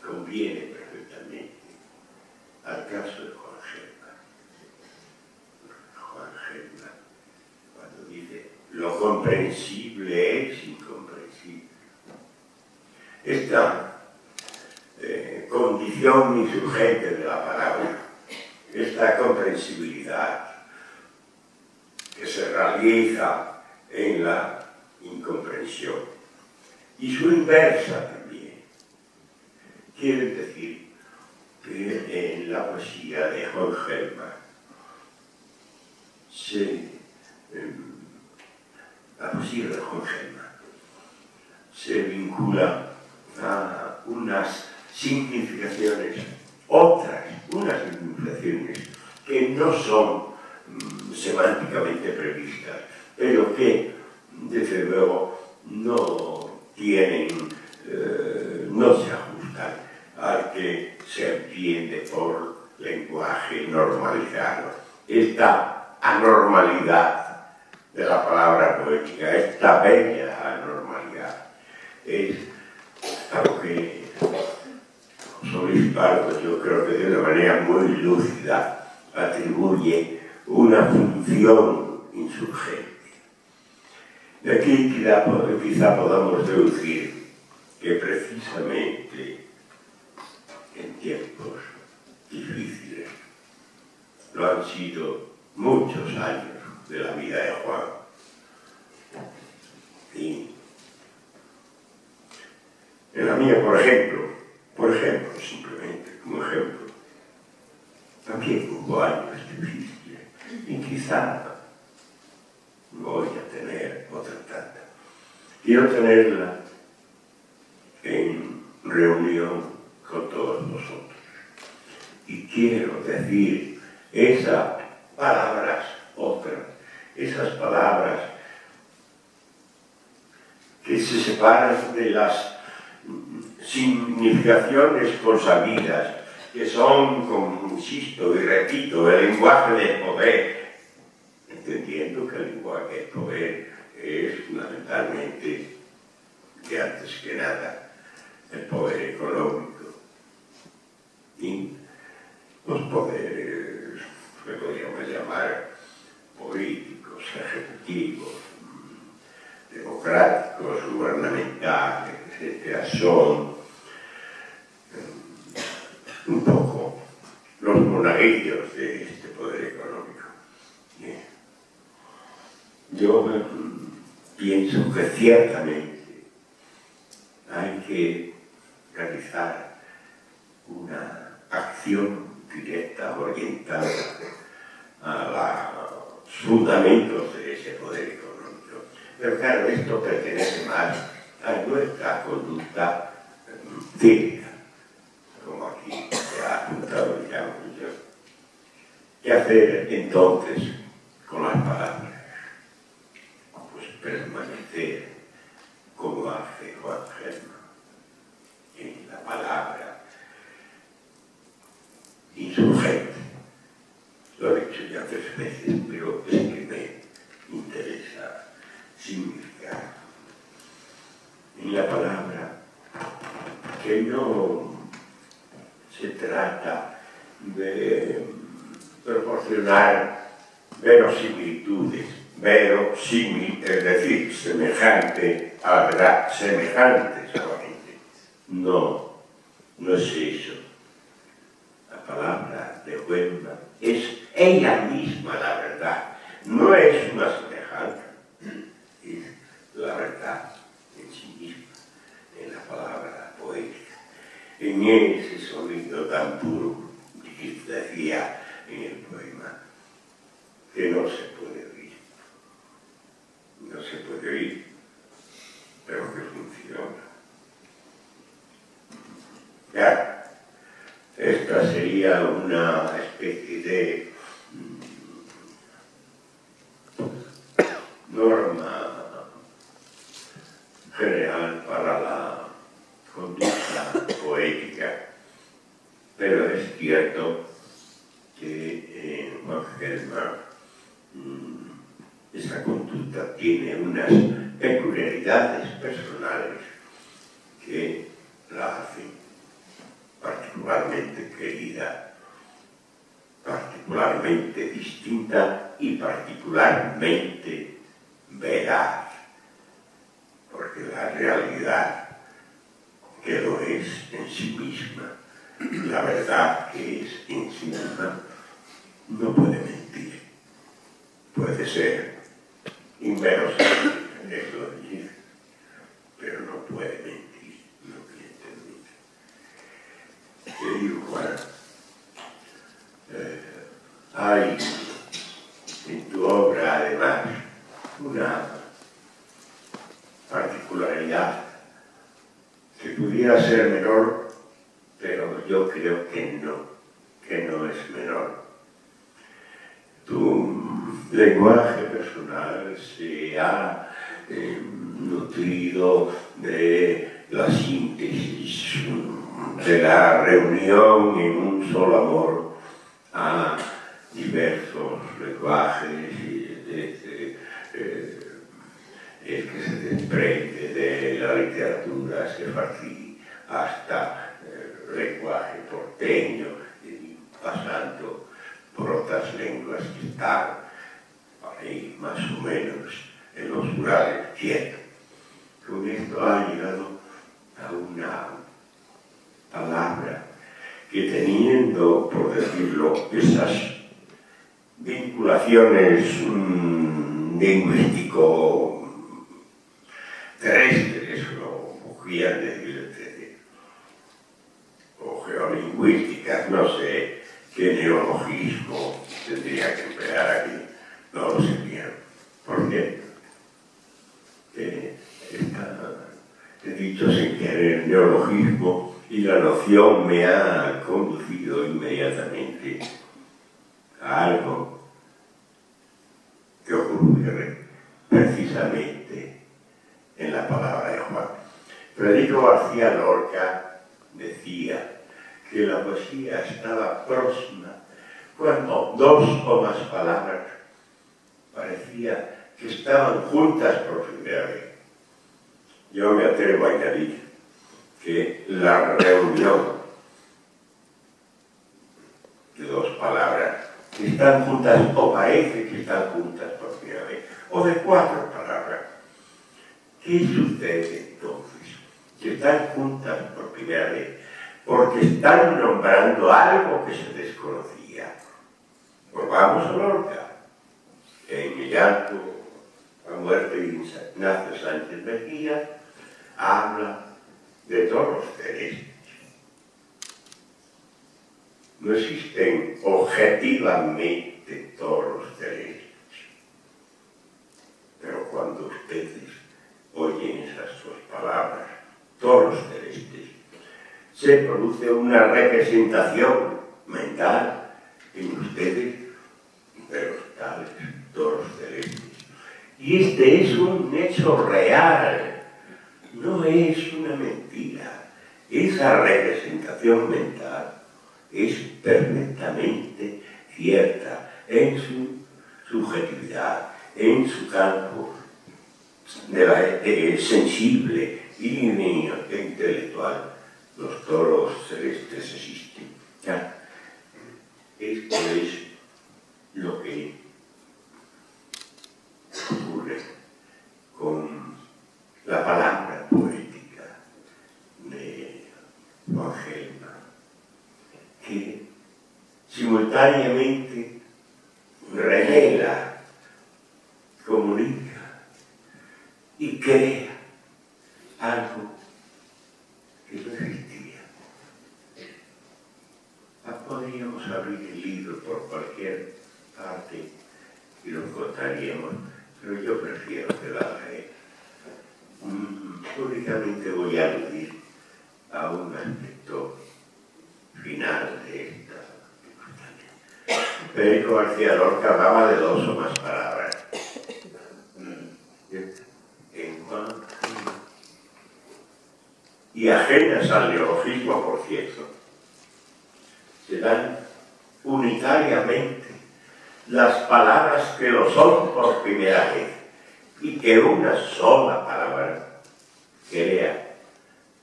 conviene perfectamente al caso de Juan Gelman. Juan Gelman, cuando dice lo comprensible es incomprensible. Esta condición insurgente de la palabra, esta comprensibilidad que se realiza en la incomprensión y su inversa también, quiere decir que en la poesía de Juan Gelman la poesía de Juan Gelman se vincula a unas significaciones, unas significaciones que no son semánticamente previstas, pero que desde luego no tienen, no se ajustan al que se entiende por lenguaje normalizado. Esta anormalidad de la palabra poética, esta bella anormalidad, es algo que Solís Pardo, yo creo que de una manera muy lúcida, atribuye una función insurgente. De aquí quizá podamos deducir que precisamente en tiempos difíciles, lo han sido muchos años de la vida de Juan, y en la mía, por ejemplo, simplemente como ejemplo, también hubo años difíciles y quizá voy a tener otra tanta. Quiero tenerla en reunión con todos vosotros y quiero decir esas palabras, esas palabras que se separan de las significaciones consabidas, que son, como insisto y repito, el lenguaje del poder, entendiendo que el lenguaje del poder es fundamentalmente, y antes que nada, el poder económico y los poderes que podríamos llamar políticos, ejecutivos, democráticos, gubernamentales, etcétera, son un poco los monaguillos de este poder económico. Yo pienso que ciertamente hay que realizar una acción directa orientada a los fundamentos de ese poder económico. Pero claro, esto pertenece más a nuestra conducta cívica, como aquí se ha apuntado ya mucho. ¿Qué hacer entonces con las palabras? Pues permanecer como hace Juan Gelman, en la palabra insurgente. Lo he dicho ya 3 veces, pero es que me interesa significar en la palabra que no se trata de proporcionar verosimilitudes, es decir, semejante a la verdad, semejante solamente. No, no es eso. La palabra de Gelman es ella misma la verdad, no es una semejanza, es la verdad en sí misma, en la palabra poética, en ese sonido tan puro que decía en el poema, que no se puede oír. No se puede oír, pero que funciona. Ya, esta sería una especie de norma general para la conducta poética, pero es cierto que en Juan Gelman esa conducta tiene unas peculiaridades personales que la hacen particularmente querida, particularmente distinta y particularmente veraz, porque la realidad que lo es en sí misma, la verdad que es en sí misma, no puede mentir, puede ser inverosímil, es lo que dice, pero no puede mentir, no miente nunca. Querido Juan, hay en tu obra además una particularidad que pudiera ser menor, pero yo creo que no es menor. Tu lenguaje personal se ha nutrido de la síntesis, de la reunión en un solo amor a diversos lenguajes el que se desprende de la literatura sefardí hasta el lenguaje porteño, pasando por otras lenguas que están ahí más o menos en los rurales, cierto. Con esto ha llegado a una palabra que, teniendo, por decirlo, esas vinculaciones lingüístico terrestres, o podrían decir, o geolingüísticas, no sé qué neologismo tendría que emplear aquí, no lo sé bien. ¿Por qué? He dicho sin querer neologismo y la noción me ha conducido inmediatamente a algo que ocurre precisamente en la palabra de Juan. Federico García Lorca decía que la poesía estaba próxima cuando 2 o más palabras parecía que estaban juntas por primera vez. Yo me atrevo a añadir que la reunión de 2 palabras que están juntas o parece que están juntas por primera vez, o de 4 palabras. ¿Qué sucede entonces? Que están juntas por primera vez porque están nombrando algo que se desconocía. Volvamos a Lorca. En el llanto, la muerte de Ignacio Sánchez Mejía, habla de toros celestes. No existen objetivamente toros celestes, pero cuando ustedes oyen esas 2 palabras, toros celestes, se produce una representación mental en ustedes de los tales toros celestes. Y este es un hecho real, no es una mentira. Esa representación mental es perfectamente cierta en su subjetividad, en su campo sensible y intelectual. Los toros celestes existen. Ya. Esto es lo que ocurre con la palabra poética de Juan Gelman, que simultáneamente revela, comunica y crea algo que no existía. Podríamos abrir el libro por cualquier parte y lo encontraríamos, pero yo prefiero que lo haga él. Únicamente voy a aludir a un aspecto final de esta circunstancia. Federico García Lorca hablaba de 2 o más palabras. Y ajenas al neologismo, por cierto, se dan unitariamente las palabras que lo son por primera vez y que una sola palabra crea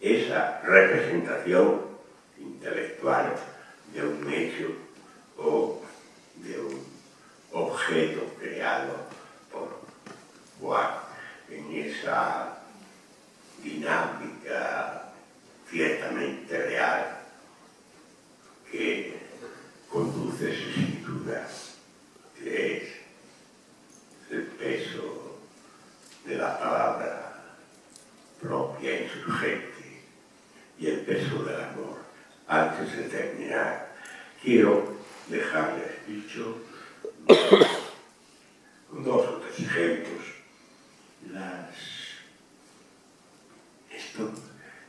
esa representación intelectual de un hecho o de un objeto creado por Juan en esa dinámica ciertamente real que conduce su escritura, que es el peso de la palabra propia, insurgente, y el peso del amor. Antes de terminar, quiero dejarles dicho con 2 o 3 ejemplos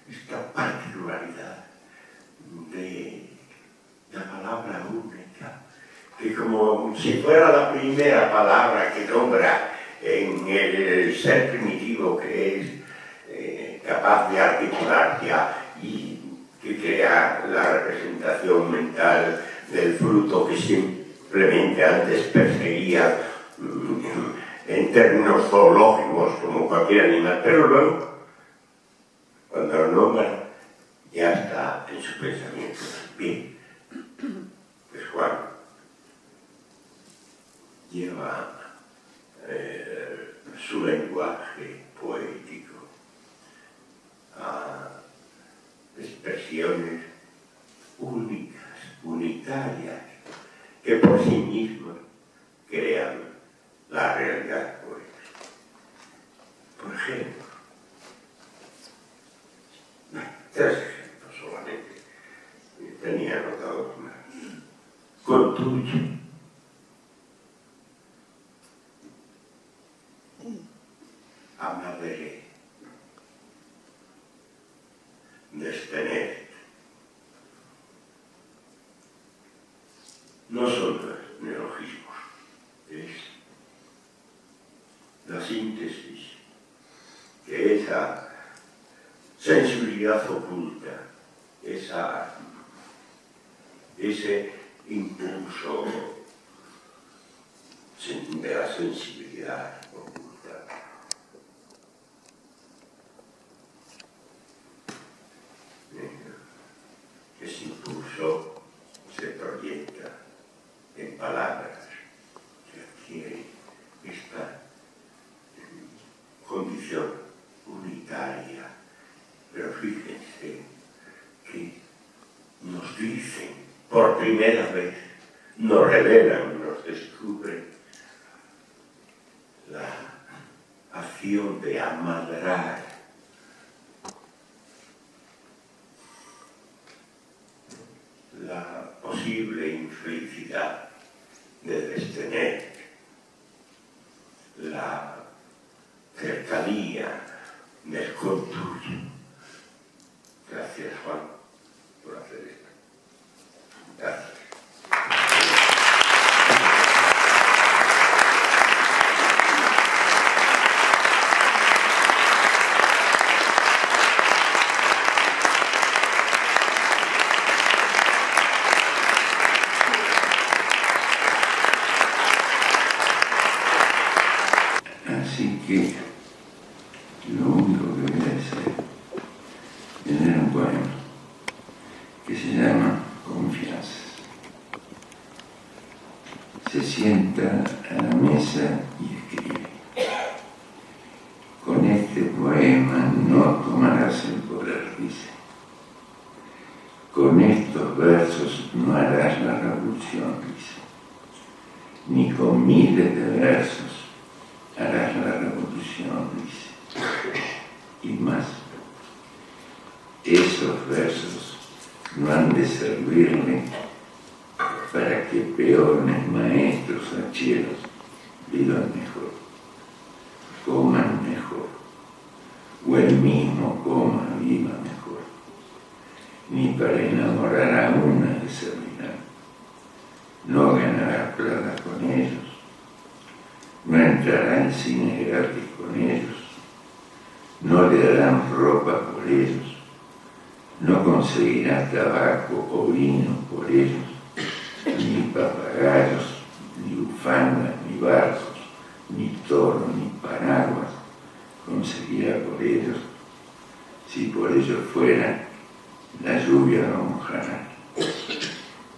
esta particularidad de la palabra única, que como si fuera la primera palabra que nombra en el ser primitivo que es capaz de articular ya y que crea la representación mental del fruto que simplemente antes perseguía en términos zoológicos como cualquier animal, pero luego, cuando lo nombra, ya está en su pensamiento. Bien, pues Juan lleva su lenguaje poético a expresiones únicas, unitarias, que por sí mismas crean la realidad poética. Por ejemplo, 3 ejemplos solamente, tenía anotados más. Con tuyo. Amaré, destener. No son neologismos, es la síntesis que esa sensibilidad oculta, ese impulso de la sensibilidad oculta, ese impulso se proyecta en palabras que adquieren esta condición unitaria. Pero fíjense que nos dicen por primera vez, nos revelan, nos descubren la acción de amadrar, la posible infelicidad de destener, la cercanía del contuyo. Gracias, Juan. poema que se llama Confianzas. Se sienta a la mesa y escribe. Con este poema no tomarás el poder, dice. Con estos versos no harás la revolución, dice. Ni con miles de versos harás la revolución, dice. Y más, esos versos no han de servirle para que peones, maestros, hacheros vivan mejor, coman mejor, o él mismo coma, viva mejor, ni para enamorar a una le servirán. No ganará plata con ellos, no entrará en cine gratis con ellos, no le darán ropa por ellos, no conseguirá tabaco o vino por ellos, ni papagayos, ni bufandas, ni barcos, ni toro, ni paraguas conseguirá por ellos. Si por ellos fuera, la lluvia lo mojará.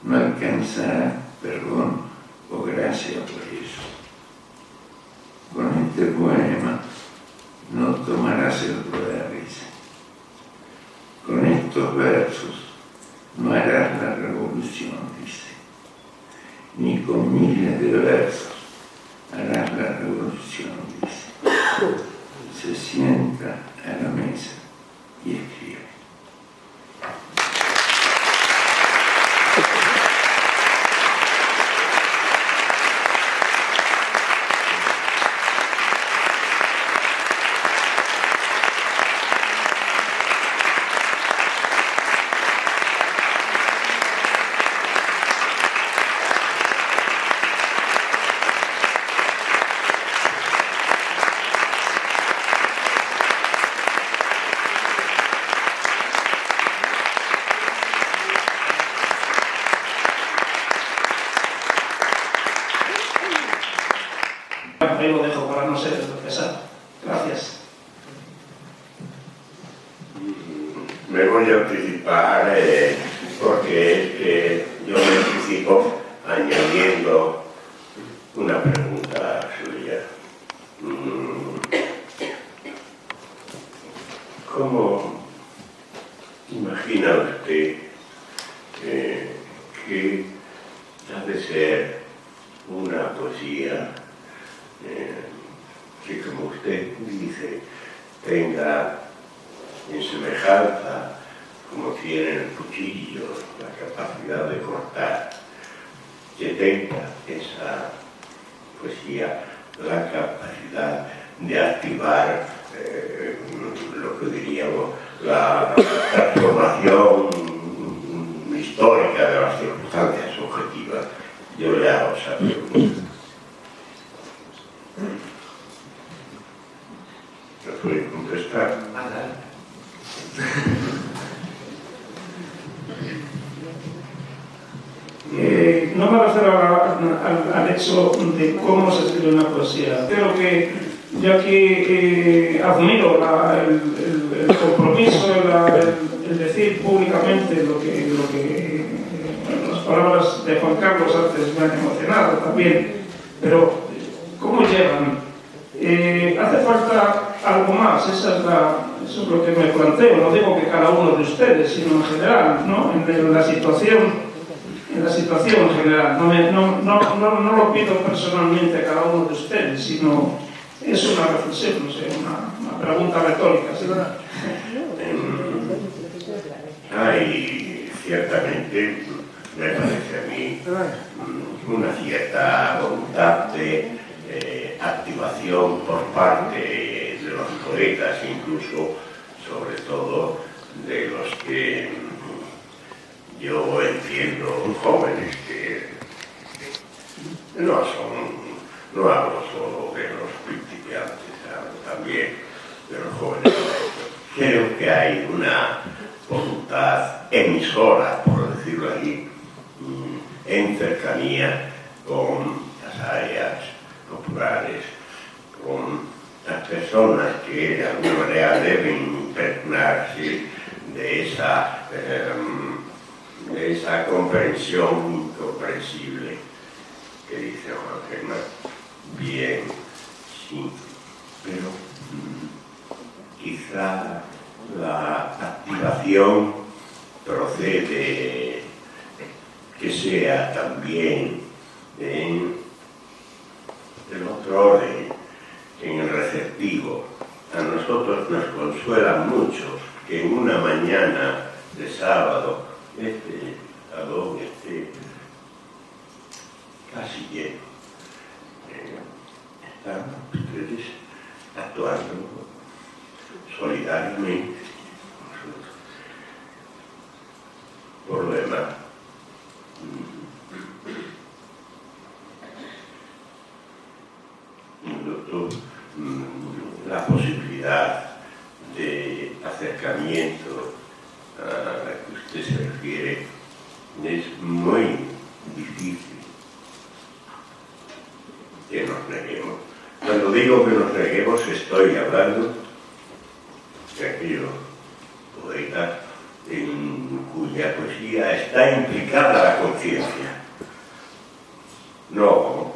No alcanzará perdón o gracia por ellos. Con este poema no tomarás el poder, dice. Con estos versos no harás la revolución, dice. Ni con miles de versos harás la revolución, dice. Se sienta a la mesa y escribe. Ahí lo dejo para no ser pesado. Gracias. Me voy a anticipar porque yo me anticipo añadiendo una pregunta suya. ¿Cómo imagina usted que ha de ser una poesía que, como usted dice, tenga en semejanza, como tiene el cuchillo, la capacidad de cortar, que tenga esa poesía la capacidad de activar lo que diríamos la transformación histórica de las circunstancias objetivas? Yo le hago esa pregunta. ¿Me puede contestar? No me refiero al hecho de cómo se escribe una poesía. Creo que yo aquí admiro el compromiso, el decir públicamente lo que las palabras de Juan Carlos antes me han emocionado también, pero ¿cómo llegan? Hace falta algo más, eso es lo que me planteo. No digo que cada uno de ustedes, sino en general, ¿no? En la situación en general. No lo pido personalmente a cada uno de ustedes, sino es una reflexión, no sé, una pregunta retórica, ¿sí? Hay ciertamente, me parece a mí, una cierta voluntad de activación por parte de los poetas, incluso, sobre todo, de los que yo entiendo jóvenes que no hablo solo de los principiantes, hablo también de los jóvenes. Creo que hay una voluntad emisora, por decirlo así, en cercanía con las áreas populares, con las personas que de alguna manera deben impregnarse de esa comprensión incomprensible que dice Juan Gelman. Bien, sí, pero quizá la activación procede que sea también en el otro orden, en el receptivo. A nosotros nos consuela mucho que en una mañana de sábado este salón esté casi lleno. Están ustedes actuando solidariamente con nosotros. Por lo demás, la posibilidad de acercamiento a la que usted se refiere es muy difícil que nos neguemos. Cuando digo que nos neguemos, estoy hablando de aquellos poetas en cuya poesía está implicada la conciencia, no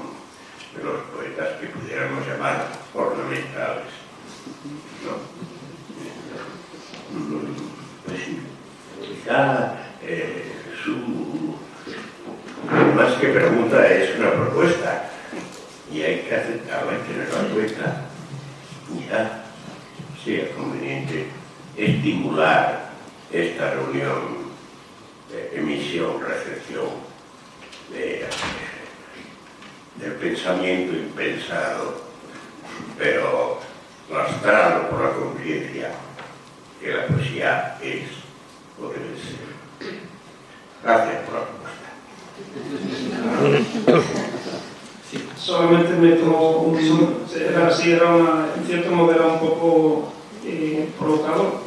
de los poetas que pudiéramos llamar ornamentales. Pues sí, quizá más que pregunta es una propuesta y hay que aceptarla y tenerla en cuenta. Quizá sea conveniente estimular esta reunión de emisión-recepción del pensamiento impensado, pero lastrado por la conciencia que la poesía es o debe ser. Gracias por la propuesta. Solamente me tomó en cierto modo era un poco provocador.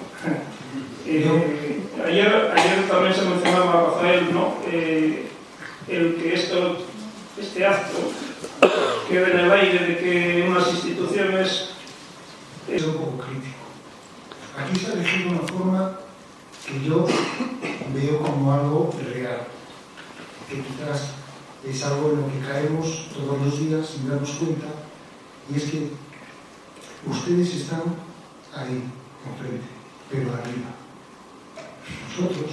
Ayer también se mencionaba, Rafael, ¿no? El que este acto quede en el aire de que unas instituciones es un poco crítico. Aquí se ha elegido una forma que yo veo como algo real, que quizás es algo en lo que caemos todos los días sin darnos cuenta, y es que ustedes están ahí, enfrente, pero arriba. Nosotros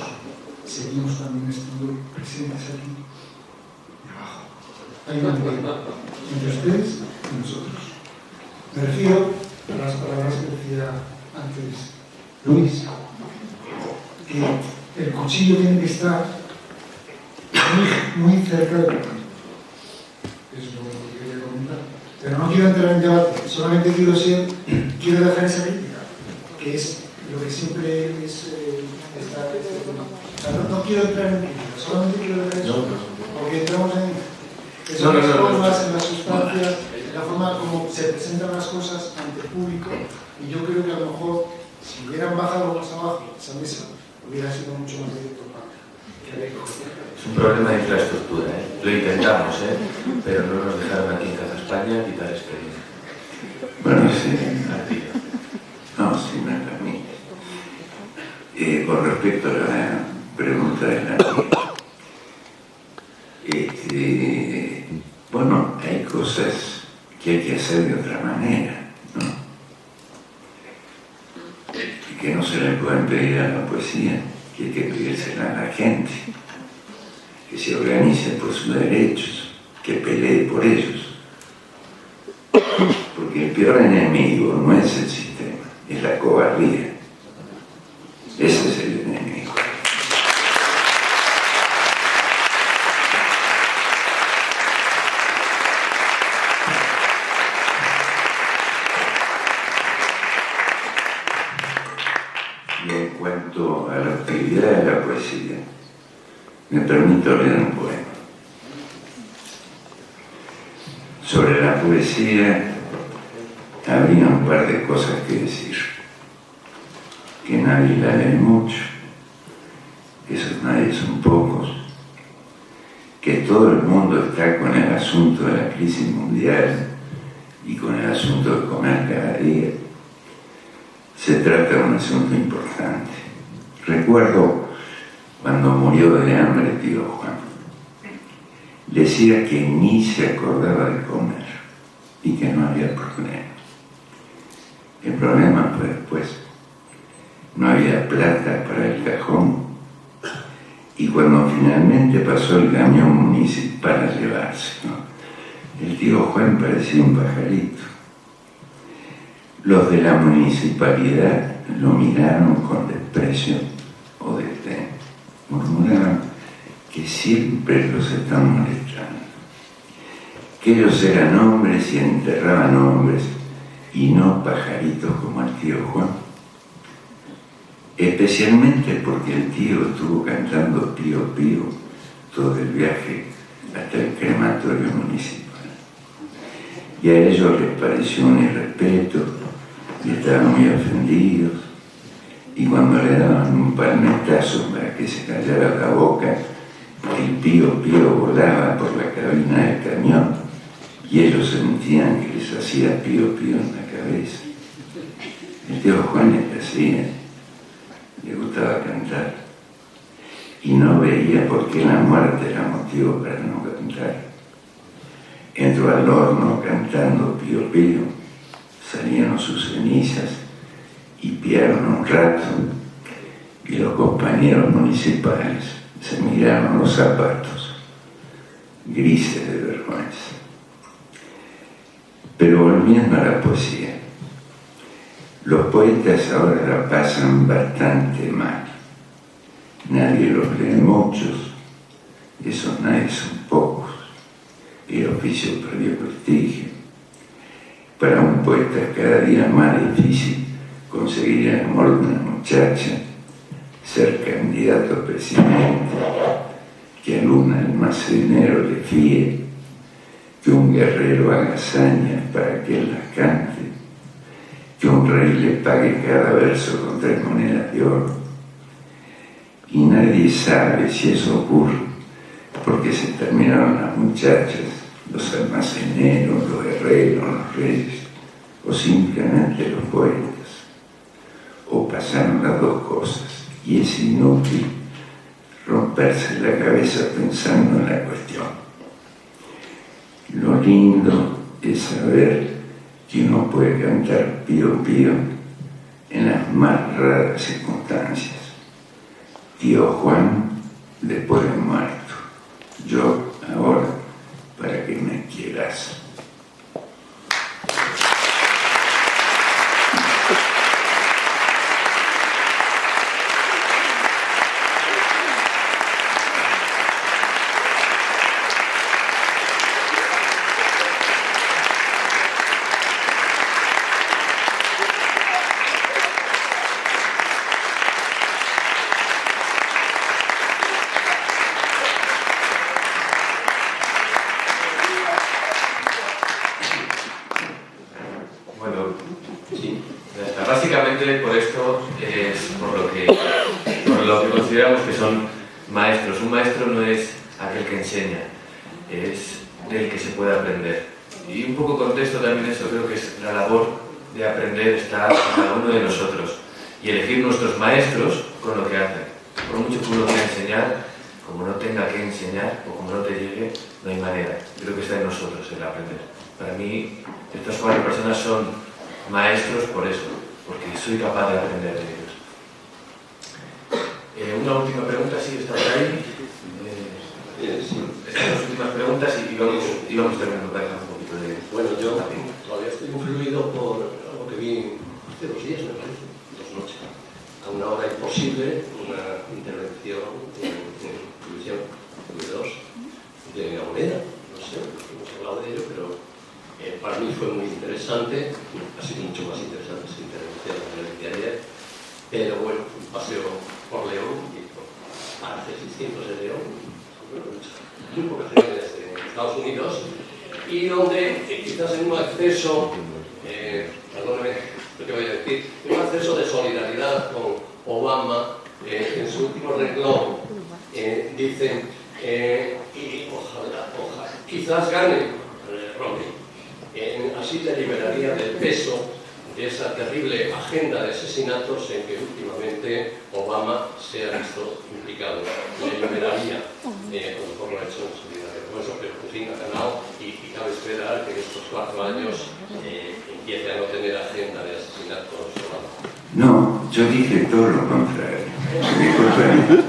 seguimos también estando presentes aquí, debajo. Hay un nivel entre ustedes y nosotros. Me refiero a las palabras que decía antes Luis, que el cuchillo tiene que estar muy cerca del pan. Eso es lo que quería comentar. Pero no quiero entrar en debate, solamente quiero dejar esa crítica, que es lo que siempre es no quiero entrar en crítica, solamente quiero dejar eso, porque entramos en las formas, en las sustancias, en la forma como se presentan las cosas ante el público, y yo creo que a lo mejor si hubieran bajado más abajo esa mesa, hubiera sido mucho más directo que es un problema de infraestructura, Lo intentamos, pero no nos dejaron aquí en Casa España quitar experiencia. Bueno, sí. No, si me permite. Con respecto a la pregunta de la bueno, hay cosas que hay que hacer de otra manera, ¿no? Y que no se le pueden pedir a la poesía, que hay que pedírsela a la gente, que se organice por sus derechos, que pelee por ellos. Porque el peor enemigo no es el sistema, es la cobardía. Ese es el enemigo. Y en cuanto a la actividad de la poesía, me permito leer un poema. Sobre la poesía habría un par de cosas que decir. Que nadie la lee mucho, que esos nadie son pocos, que todo el mundo está con el asunto de la crisis mundial y con el asunto de comer cada día. Se trata de un asunto importante, Recuerdo cuando murió de hambre tío Juan. Decía que ni se acordaba de comer y que no había problema. El problema fue después. No había plata para el cajón. Y cuando finalmente pasó el camión municipal a llevarse, ¿no? El tío Juan parecía un pajarito. Los de la municipalidad lo miraron con desprecio o desdén. Murmuraban que siempre los están molestando, que ellos eran hombres y enterraban hombres y no pajaritos como el tío Juan. Especialmente porque el tío estuvo cantando Pío Pío todo el viaje hasta el crematorio municipal. Y a ellos les pareció un irrespeto y estaban muy ofendidos. Y cuando le daban un palmetazo para que se callara la boca, el Pío Pío volaba por la cabina del camión y ellos sentían que les hacía Pío Pío en la cabeza. El tío Juan es así, le gustaba cantar y no veía por qué la muerte era motivo para no cantar. Entró al horno cantando Pío Pío, salieron sus cenizas y piaron un rato y los compañeros municipales se miraron los zapatos, grises de vergüenza. Pero volviendo a la poesía, los poetas ahora la pasan bastante mal. Nadie los lee muchos, esos nadie son pocos. El oficio perdió prestigio. Para un poeta es cada día más difícil conseguir el amor de una muchacha, ser candidato a presidente, que algún almacenero le fíe, que un guerrero haga hazañas para que él las cante, que un rey le pague cada verso con 3 monedas de oro. Y nadie sabe si eso ocurre porque se terminaron las muchachas, los almaceneros, los guerreros, los reyes, o simplemente los poetas, o pasaron las dos cosas, y es inútil romperse la cabeza pensando en la cuestión. Lo lindo es saber que uno puede cantar Pío Pío en las más raras circunstancias. Tío Juan después de muerto, yo ahora para que me quieras. Básicamente por esto es por lo que consideramos que son maestros. Un maestro no es aquel que enseña, es del que se puede aprender. Y un poco contexto también eso, creo que es la labor de aprender está en cada uno de nosotros y elegir nuestros maestros con lo que hacen. Por mucho que uno quiera enseñar, como no tenga que enseñar o como no te llegue, no hay manera. Creo que está en nosotros el aprender. Para mí, estas 4 personas son maestros por eso, porque soy capaz de aprender de ellos. Una última pregunta, ¿sí está por ahí? Estas 2 últimas preguntas y vamos terminando para dejar un poquito de... Bueno, yo todavía estoy influido por algo que vi hace 2 días, me parece, 2 noches. A una hora imposible, una intervención en televisión, TV2, de la moneda. No sé, hemos hablado de ello, pero para mí fue muy interesante, ha sido mucho más interesante esa intervención de ayer, pero bueno, un paseo por León y por parajes distintos de León, muy pocas ciudades de Estados Unidos, y donde quizás en un acceso, perdóneme lo que voy a decir, en un acceso de solidaridad con Obama, en su último renglón, dicen, y ojalá, quizás gane Romney. Así te liberaría del peso de esa terrible agenda de asesinatos en que últimamente Obama se ha visto implicado. Le enumeraría, a lo mejor lo ha hecho en solidaridad con eso, pero en fin, ha ganado y cabe esperar que en estos 4 años empiece a no tener agenda de asesinatos Obama. No, yo dije todo lo contrario. Disculpen.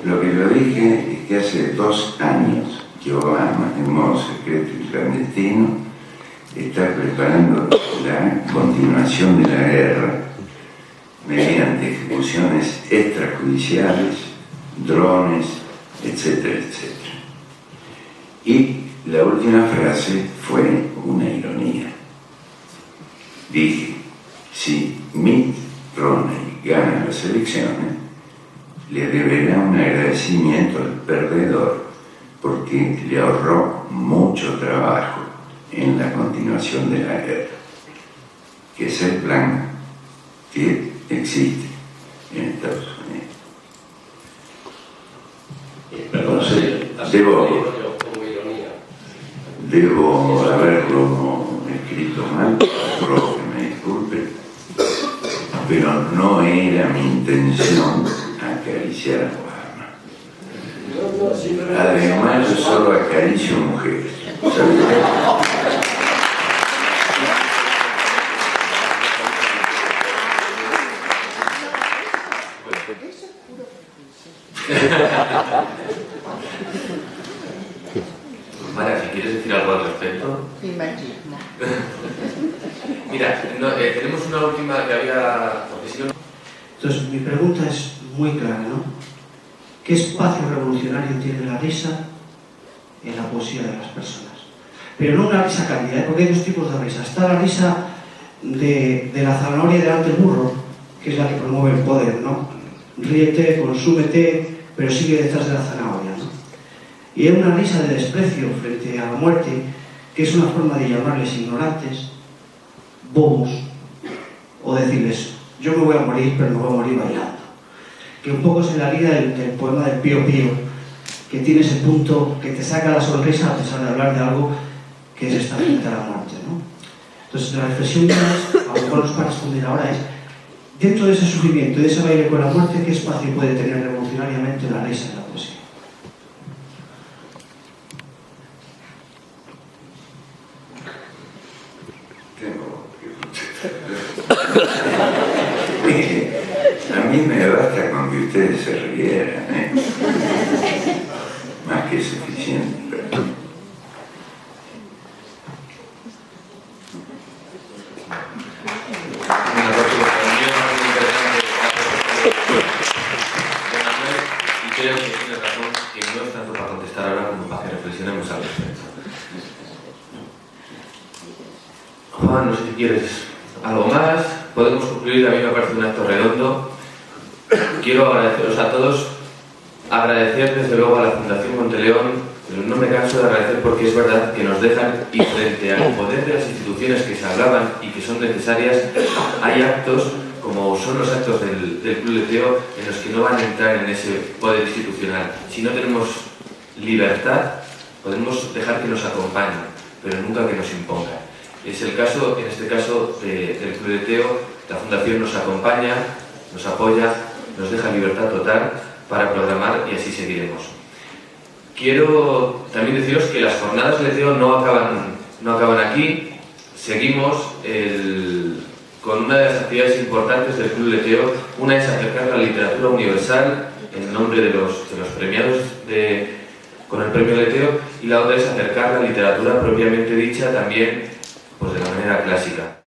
Lo que yo dije es que hace 2 años que Obama, en modo secreto y clandestino, está preparando la continuación de la guerra mediante ejecuciones extrajudiciales, drones, etcétera, etcétera. Y la última frase fue una ironía. Dije, si Mitt Romney gana las elecciones, le deberá un agradecimiento al perdedor porque le ahorró mucho trabajo en la continuación de la guerra, que es el plan que existe en Estados Unidos. Entonces, debo haberlo escrito mal, ruego que me disculpe, pero no era mi intención acariciar a Obama. Además, yo solo acaricio mujeres. Mara, si quieres decir algo al respecto. Machismo. Mira, tenemos una última que había... Entonces, mi pregunta es muy clara, ¿no? ¿Qué espacio revolucionario tiene la risa en la poesía de las personas? Pero no una risa cálida, porque hay 2 tipos de risa. Está la risa de la zanahoria delante del burro, que es la que promueve el poder, ¿no? Ríete, consúmete, pero sigue detrás de la zanahoria, ¿no? Y hay una risa de desprecio frente a la muerte, que es una forma de llamarles ignorantes, bobos, o decirles, yo me voy a morir, pero me voy a morir bailando. Que un poco es en la línea del poema del Pío Pío, que tiene ese punto que te saca la sonrisa a pesar de hablar de algo que es esta frente a la muerte, ¿no? Entonces, la reflexión que a lo mejor nos va a responder ahora es, dentro de ese sufrimiento y de ese baile con la muerte, ¿qué espacio puede tener revolucionariamente la risa en la poesía? A mí me basta con que ustedes se rieran, más que suficiente. Y creo que tiene razón, que no es tanto para contestar ahora como para que reflexionemos al respecto. Juan, no sé si quieres algo más. Podemos concluir, a mí me parece un acto redondo. Quiero agradeceros a todos, agradecer desde luego a la Fundación Monteleón, pero no me canso de agradecer porque es verdad que nos dejan, y frente al poder de las instituciones que se hablaban y que son necesarias, hay actos, como son los actos del Club Leteo, en los que no van a entrar en ese poder institucional. Si no tenemos libertad, podemos dejar que nos acompañen, pero nunca que nos impongan. Es el caso, en este caso, del Club Leteo. La Fundación nos acompaña, nos apoya, nos deja libertad total para programar y así seguiremos. Quiero también deciros que las jornadas Leteo no acaban aquí. Seguimos con una de las actividades importantes del Club Leteo. Una es acercar la literatura universal en nombre de los premiados con el premio Leteo, y la otra es acercar la literatura propiamente dicha también, pues de la manera clásica.